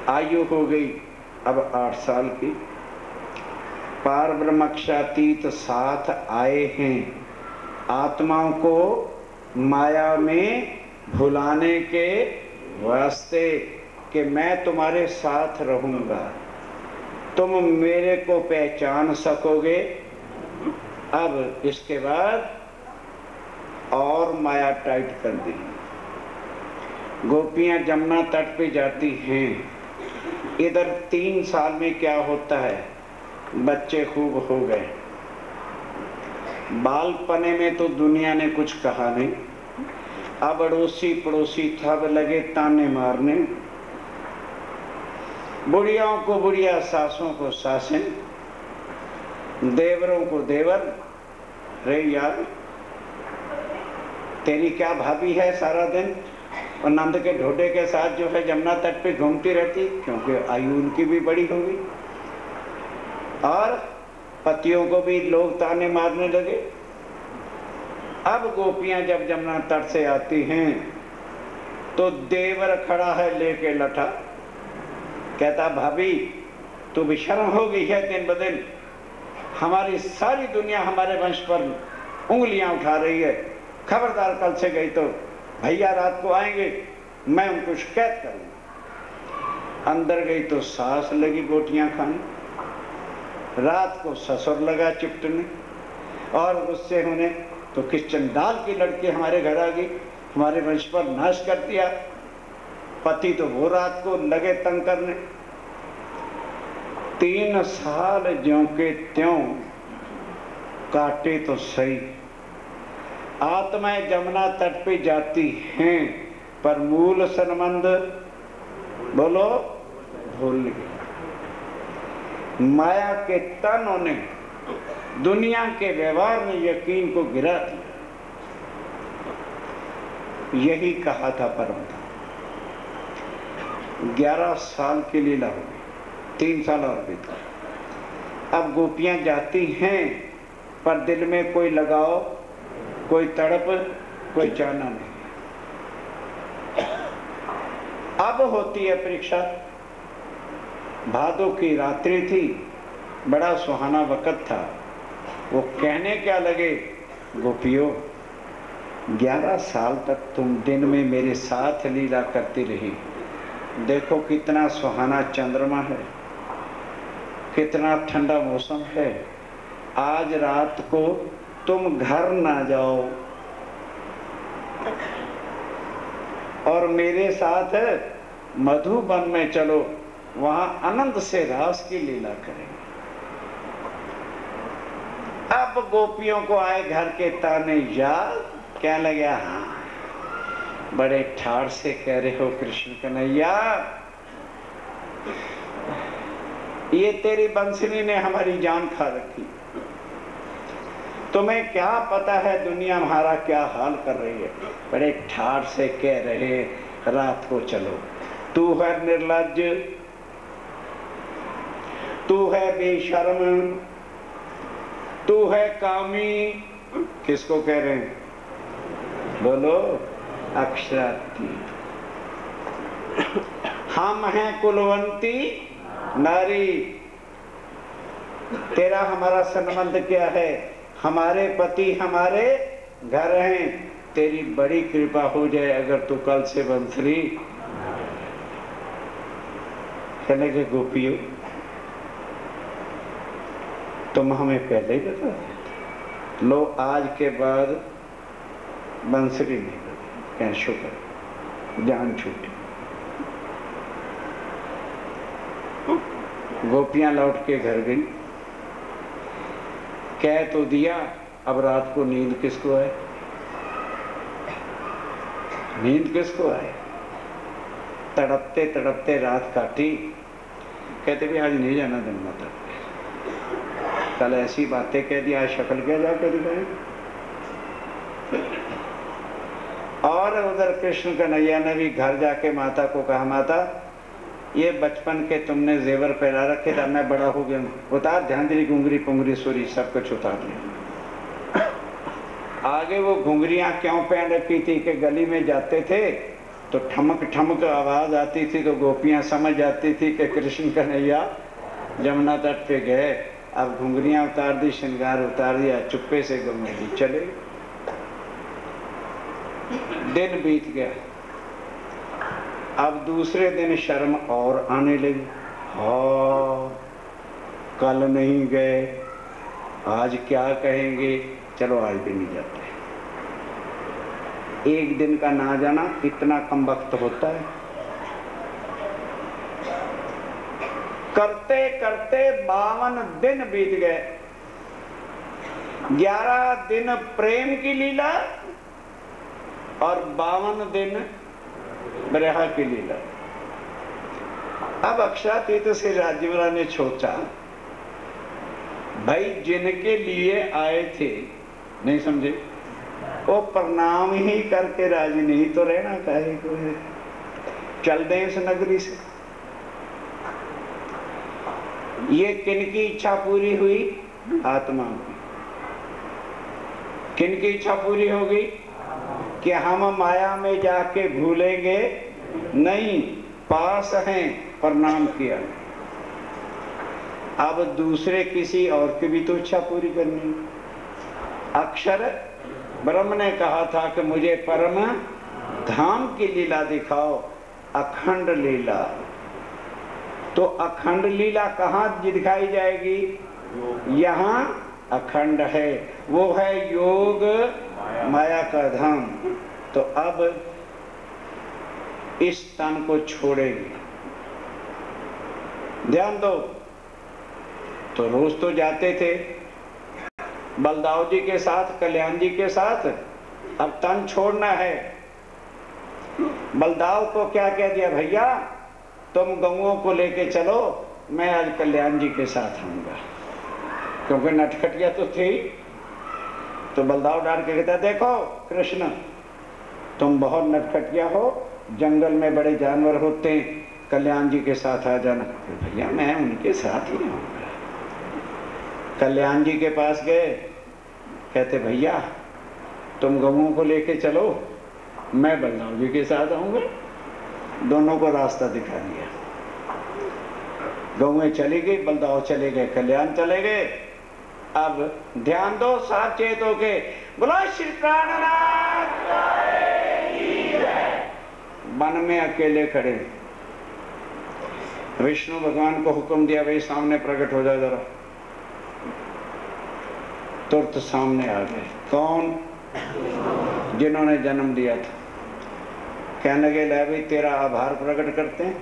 आयु हो गई अब 8 साल की। पार ब्रह्मक्षातीत साथ आए हैं आत्माओं को माया में भुलाने के वास्ते कि मैं तुम्हारे साथ रहूंगा, तुम मेरे को पहचान सकोगे। अब इसके बाद और माया टाइट कर दी। गोपियां जमुना तट पे जाती हैं। इधर 3 साल में क्या होता है, बच्चे खूब हो गए। बालपने में तो दुनिया ने कुछ कहा नहीं। अब अड़ोसी पड़ोसी सब लगे ताने मारने। बुढ़ियाओं को बुढ़िया, सासों को सासें, देवरों को देवर। रे यार, तेरी क्या भाभी है सारा दिन और नंद के ढोडे के साथ जो है जमुना तट पे घूमती रहती, क्योंकि आयु उनकी भी बड़ी होगी। और पतियों को भी लोग ताने मारने लगे। अब गोपियां जब जमुना तट से आती हैं तो देवर खड़ा है लेके लठा, कहता भाभी तू भी शर्म हो गई है, दिन ब दिन हमारी सारी दुनिया हमारे वंश पर उंगलियां उठा रही है। खबरदार, कल से गई तो भैया रात को आएंगे, मैं उनको शिकायत करूंगा। अंदर गई तो सास लगी गोटियां खाने, रात को ससुर लगा चिपटने, और गुस्से होने तो किस चंडाल की लड़की हमारे घर आ गई, हमारे वंश पर नाश कर दिया। पति तो वो रात को लगे तंग करने। 3 साल ज्यों के त्यों काटे तो सही। आत्माएं जमुना तट पे जाती हैं पर मूल संबंध बोलो भूल गए। माया के तनों ने दुनिया के व्यवहार में यकीन को गिरा दिया। यही कहा था परम। 11 साल की लीला हो गई, 3 साल और बीता। अब गोपियां जाती हैं पर दिल में कोई लगाव, कोई तड़प, कोई चाहना नहीं। अब होती है परीक्षा। भादों की रात्रि थी, बड़ा सुहाना वक्त था। वो कहने क्या लगे, गोपियों 11 साल तक तुम दिन में मेरे साथ लीला करती रही। देखो कितना सुहाना चंद्रमा है, कितना ठंडा मौसम है। आज रात को तुम घर ना जाओ और मेरे साथ मधुबन में चलो, वहां आनंद से रास की लीला करेंगे। अब गोपियों को आए घर के ताने याद, क्या लगे, हाँ बड़े ठाड़ से कह रहे हो कृष्ण कन्हैया, ये तेरी बंसरी ने हमारी जान खा रखी। तुम्हें क्या पता है दुनिया हमारा क्या हाल कर रही है। बड़े ठाड़ से कह रहे रात को चलो। तू है निर्लज्ज, तू है बेशर्म, तू है कामी। किसको कह रहे हैं, बोलो, अक्षरातीत। हम हैं कुलवंती नारी। तेरा हमारा संबंध क्या है, हमारे पति हमारे घर हैं। तेरी बड़ी कृपा हो जाए अगर तू कल से बंसरी। कहने के गोपियों तुम हमें पहले ही बता देते। लो आज के बाद बंसरी नहीं बजी। कहें शुक्र, जान छूटी। गोपियां लौट के घर गई। कह तो दिया, अब रात को नींद किसको आए, नींद किसको आए। तड़पते तड़पते रात काटी। कहते भी आज नहीं जाना जमुना तट। कल ऐसी बातें कह दी, आज शक्ल क्या जाकर दिखाए। और और उधर कृष्ण कन्हैया ने भी घर जाके माता को कहा, माता ये बचपन के तुमने जेवर पहना रखे था, मैं बड़ा हो गया, उतार ध्यानदरी घुंगरी पुंगरी सूरी सब कुछ उतार लिया। आगे वो घुंगरियां क्यों पहन रखी थी कि गली में जाते थे तो ठमक ठमक आवाज आती थी, तो गोपियां समझ जाती थी कि कृष्ण कन्हैया जमुना तट पे गए। अब घुंगरियां उतार दी, श्रृंगार उतार दिया, चुप्पे से गंगे चले। दिन बीत गया। अब दूसरे दिन शर्म और आने लगी। हाँ, कल नहीं गए, आज क्या कहेंगे, चलो आज भी नहीं जाते। एक दिन का ना जाना इतना कम वक्त होता है। करते करते 52 दिन बीत गए। 11 दिन प्रेम की लीला और 52 दिन विरह की लीला। अब अक्षातीत से राज्यवरा ने सोचा, भाई जिनके लिए आए थे, नहीं समझे, वो प्रणाम ही करके राजी नहीं तो रहना काहे को है। चल दें इस नगरी से। ये किनकी इच्छा पूरी हुई? आत्मा की। किनकी इच्छा पूरी होगी? कि हम माया में जाके भूलेंगे नहीं, पास हैं, प्रणाम किया। अब दूसरे किसी और की भी तो इच्छा पूरी करनी। अक्षर ब्रह्म ने कहा था कि मुझे परम धाम की लीला दिखाओ, अखंड लीला। तो अखंड लीला कहाँ दिखाई जाएगी? यहाँ अखंड है, वो है योग माया का धाम। तो अब इस तन को छोड़ेगी। ध्यान दो, तो रोज तो जाते थे बलदाव जी के साथ, कल्याण जी के साथ, अब तन छोड़ना है। बलदाव को क्या कह दिया, भैया तुम गौओं को लेके चलो, मैं आज कल्याण जी के साथ आऊंगा, क्योंकि नटखटिया तो थी। तो बलदाव डाल के कहता, देखो कृष्ण तुम बहुत नटखटिया हो, जंगल में बड़े जानवर होते हैं, कल्याण जी के साथ आ जाना। भैया मैं उनके साथ ही आऊंगा। कल्याण जी के पास गए, कहते भैया तुम गौओं को लेके चलो, मैं बलदाव जी के साथ आऊंगा। दोनों को रास्ता दिखा दिया। गौएं चली गई, बलदाव चले गए, कल्याण चले गए। अब ध्यान दो, साचेत होके बोलो श्री प्राणनाथ। वन में अकेले खड़े, विष्णु भगवान को हुक्म दिया, भाई सामने प्रकट हो जाए जरा। तुरंत सामने आ गए। कौन? जिन्होंने जन्म दिया था। कहने लगे, ले भाई तेरा आभार प्रकट करते हैं,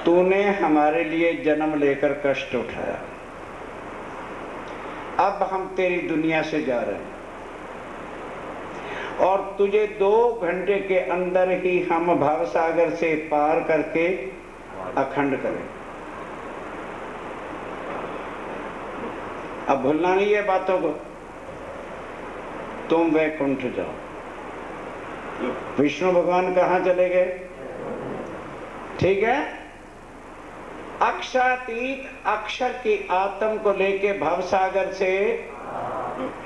तूने हमारे लिए जन्म लेकर कष्ट उठाया, अब हम तेरी दुनिया से जा रहे हैं और तुझे 2 घंटे के अंदर ही हम भवसागर से पार करके अखंड करें। अब भूलना नहीं है बातों को। तुम वैकुंठ जाओ। विष्णु भगवान कहाँ चले गए? ठीक है, अक्षातीत अक्षर की आत्म को लेके भवसागर से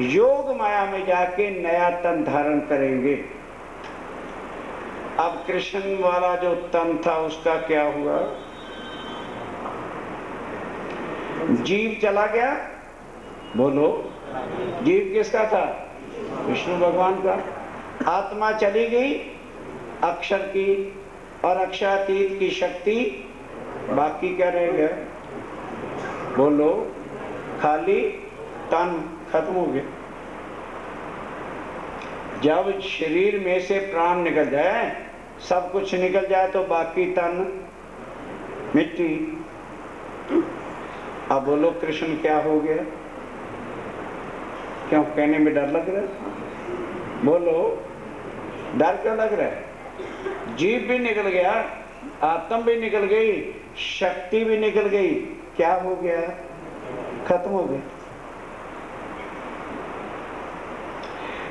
योग माया में जाके नया तन धारण करेंगे। अब कृष्ण वाला जो तन था उसका क्या हुआ? जीव चला गया। बोलो, जीव किसका था? विष्णु भगवान का। आत्मा चली गई अक्षर की, और अक्षातीत की शक्ति, बाकी क्या रह गया? बोलो, खाली तन खत्म हो गया। जब शरीर में से प्राण निकल जाए, सब कुछ निकल जाए, तो बाकी तन मिट्टी। अब बोलो कृष्ण क्या हो गया? क्यों कहने में डर लग रहा है? बोलो, डर क्यों लग रहा है? जीव भी निकल गया, आत्म भी निकल गई, शक्ति भी निकल गई, क्या हो गया? खत्म हो गया।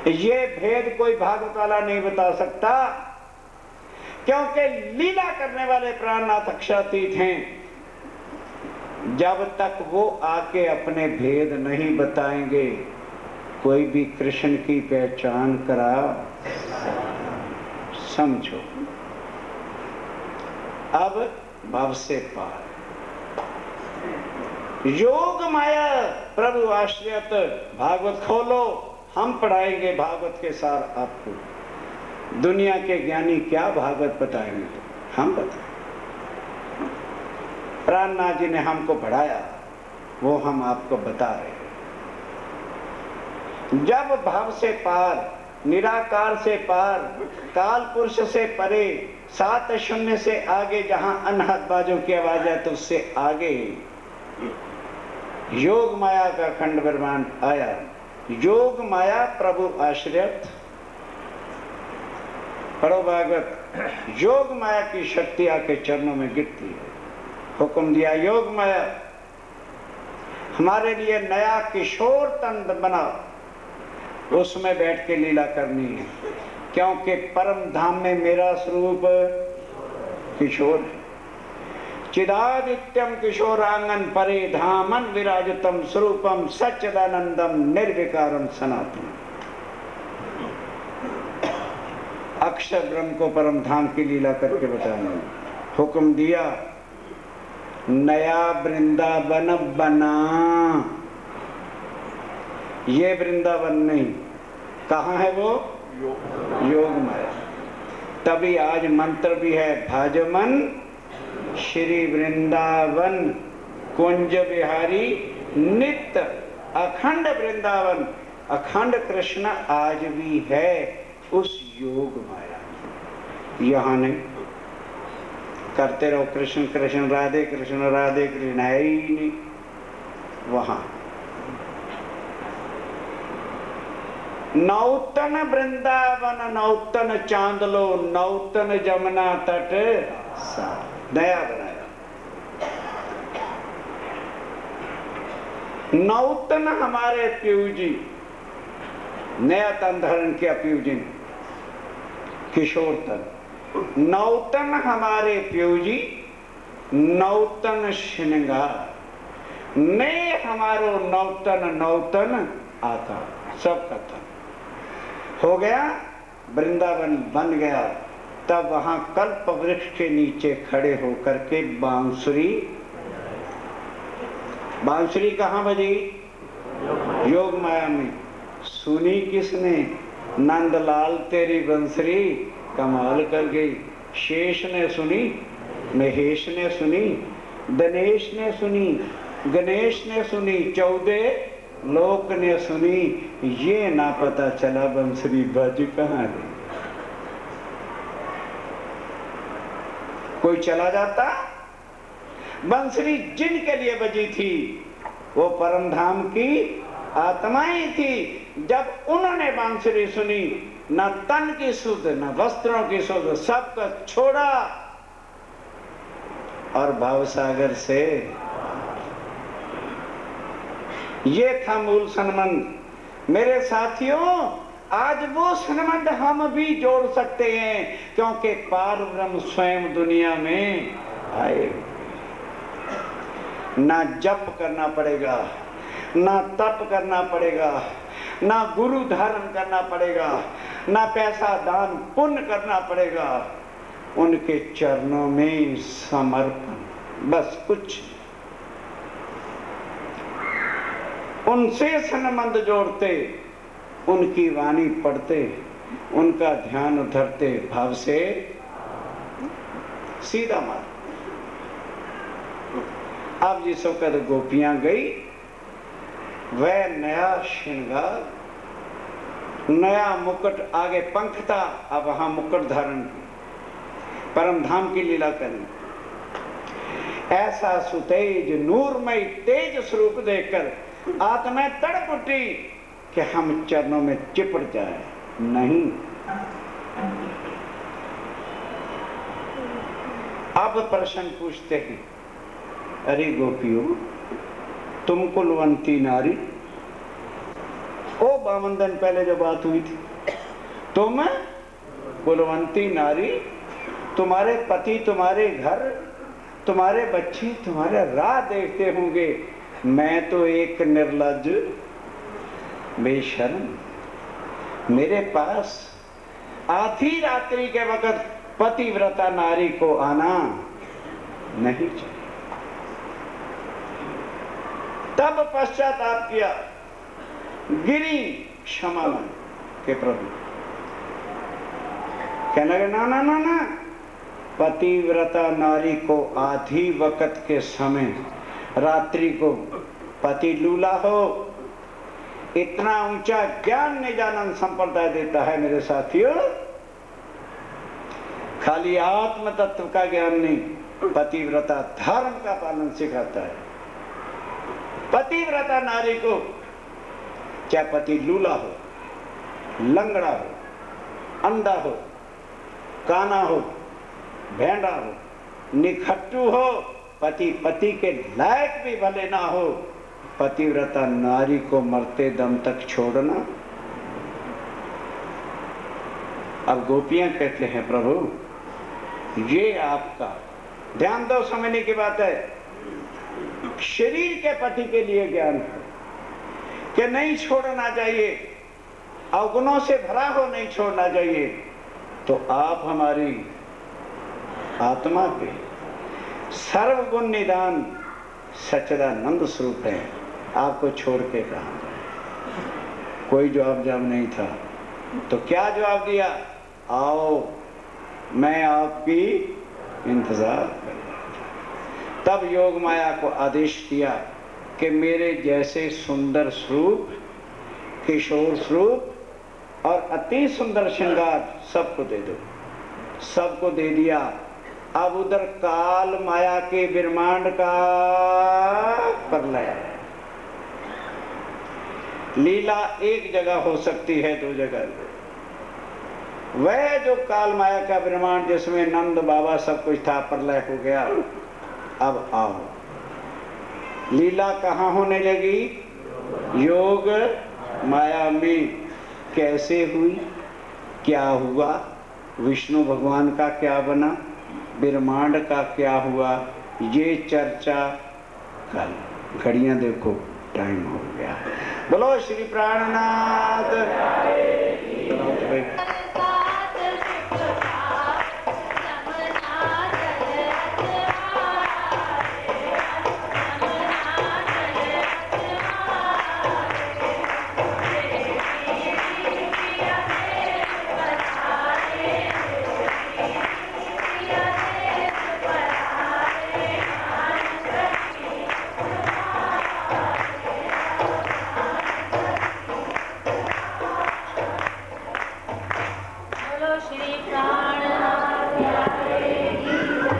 ये भेद कोई भागवत वाला नहीं बता सकता, क्योंकि लीला करने वाले प्राणनाथ अक्षरातीत हैं। जब तक वो आके अपने भेद नहीं बताएंगे, कोई भी कृष्ण की पहचान करा समझो। अब भव से पार योग माया प्रभु आश्रित भागवत खोलो, हम पढ़ाएंगे भागवत के सार आपको। दुनिया के ज्ञानी क्या भागवत बताएंगे, हम बताएंगे। प्राणनाथ जी ने हमको पढ़ाया, वो हम आपको बता रहे हैं। जब भाव से पार, निराकार से पार, काल पुरुष से परे, 7 शून्य से आगे, जहां अनहद बाजों की आवाज है तो उससे आगे योग माया का खंड ब्रह्मांड आया। योग माया प्रभु आश्रित, पढ़ो भागवत। योग माया की शक्ति आके चरणों में गिरती है। हुक्म दिया योग माया हमारे लिए नया किशोर तन बनाओ, उसमें बैठ के लीला करनी है, क्योंकि परम धाम में मेरा स्वरूप किशोर है। चिदादित्यम किशोरांगन परे धामन विराजतम स्वरूपम सच्चिदानंदम निर्विकारम सनातन। अक्षर ब्रह्म को परम धाम की लीला करके बताना। हुक्म दिया नया वृंदावन बना। ये वृंदावन नहीं, कहाँ है वो? योग माया। तभी आज मंत्र भी है, भाजमन श्री वृंदावन कुंज बिहारी नित्य अखंड वृंदावन। अखंड कृष्ण आज भी है उस योग माया। यहाँ नहीं, करते रहो कृष्ण कृष्ण राधे कृष्ण राधे कृष्ण, है ही नहीं वहां। नौतन वृंदावन नौतन चांदलो, नौतन जमुना तट सा, नया बनाया। नौतन हमारे पीयू जी, नया तन धारण किया पीयू जी ने, किशोर तन। नौतन हमारे पीयू जी, नौतन श्रृंगार, ने हमारो नौतन नौतन आकार, सबका तन हो गया। वृंदावन बन गया। तब वहां कल्प वृक्ष के नीचे खड़े होकर के बांसुरी, बांसुरी कहाँ बजी? योग माया में। सुनी किसने? नंदलाल तेरी बंसुरी कमाल कर गई। शेष ने सुनी, महेश ने सुनी, दिनेश ने सुनी, गणेश ने सुनी, 14 लोक ने सुनी। ये ना पता चला बंसुरी बज कहाँ है। कोई चला जाता? बंसुरी जिनके लिए बजी थी वो परम धाम की आत्माएं थी। जब उन्होंने बांसुरी सुनी, न तन की सुध न वस्त्रों की सुध, सबका छोड़ा और भावसागर से। ये था मूल संबंध। मेरे साथियों, आज वो संबंध हम भी जोड़ सकते हैं, क्योंकि पार ब्रह्म स्वयं दुनिया में आए। ना जप करना पड़ेगा, ना तप करना पड़ेगा, ना गुरु धारण करना पड़ेगा, ना पैसा दान पुण्य करना पड़ेगा। उनके चरणों में समर्पण, बस कुछ। उनसे संबंध जोड़ते, उनकी वाणी पढ़ते, उनका ध्यान धरते, भाव से सीधा मार्ग। अब जिस वक्त गोपियां गई, वह नया श्रृंगार, नया मुकुट, आगे पंख था, अब वहां मुकुट धारण की, परम धाम की लीला करनी। ऐसा सुतेज नूरमय तेज स्वरूप देखकर आत्मा तड़प उठी कि हम चरणों में चिपट जाए। नहीं, अब प्रश्न पूछते हैं, अरे गोपियों, तुम कुलवंती नारी, ओ 52 दिन पहले जो बात हुई थी, तुम कुलवंती नारी, तुम्हारे पति तुम्हारे घर, तुम्हारे बच्चे तुम्हारा राह देखते होंगे, मैं तो एक निर्लज्ज बेशर्म, मेरे पास आधी रात्रि के वक्त पतिव्रता नारी को आना नहीं चाहिए। तब पश्चाताप किया, गिरी क्षमा मन के प्रभु। कहने लगे ना ना ना ना, पतिव्रता नारी को आधी वक्त के समय रात्रि को पति लूला हो, इतना ऊंचा ज्ञान निजानंद संप्रदाय देता है मेरे साथियों। खाली आत्म तत्व का ज्ञान नहीं, पतिव्रता धर्म का पालन सिखाता है। पतिव्रता नारी को चाहे पति लूला हो, लंगड़ा हो, अंधा हो, काना हो, भेंड़ा हो, निखट्टू हो, पति पति के लायक भी भले ना हो, पतिव्रता नारी को मरते दम तक छोड़ना। अब गोपियां कहते हैं प्रभु ये आपका ध्यान दो, समझने की बात है, शरीर के पति के लिए ज्ञान है कि नहीं छोड़ना चाहिए, अवगुणों से भरा हो नहीं छोड़ना चाहिए, तो आप हमारी आत्मा के सर्वगुण निदान सच्चिदानंद स्वरूप है, आपको छोड़ के कहा जाए। कोई जवाब नहीं था, तो क्या जवाब दिया, आओ मैं आपकी इंतजार कर रहा था। तब योग माया को आदेश दिया कि मेरे जैसे सुंदर स्वरूप, किशोर स्वरूप और अति सुंदर श्रृंगार सबको दे दो। सबको दे दिया। अब उधर काल माया के ब्रह्मांड का प्रलय। लीला एक जगह हो सकती है, दो जगह। वह जो काल माया का ब्रह्मांड जिसमें नंद बाबा सब कुछ था, प्रलय हो गया। अब आओ, लीला कहाँ होने लगी? योग माया में। कैसे हुई, क्या हुआ, विष्णु भगवान का क्या बना, ब्रह्मांड का क्या हुआ, ये चर्चा कल। घड़ियां देखो, टाइम हो गया। बोलो श्री प्राणनाथ।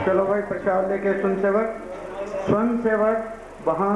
चलो भाई प्रसाद लेके स्वयं सेवक वहाँ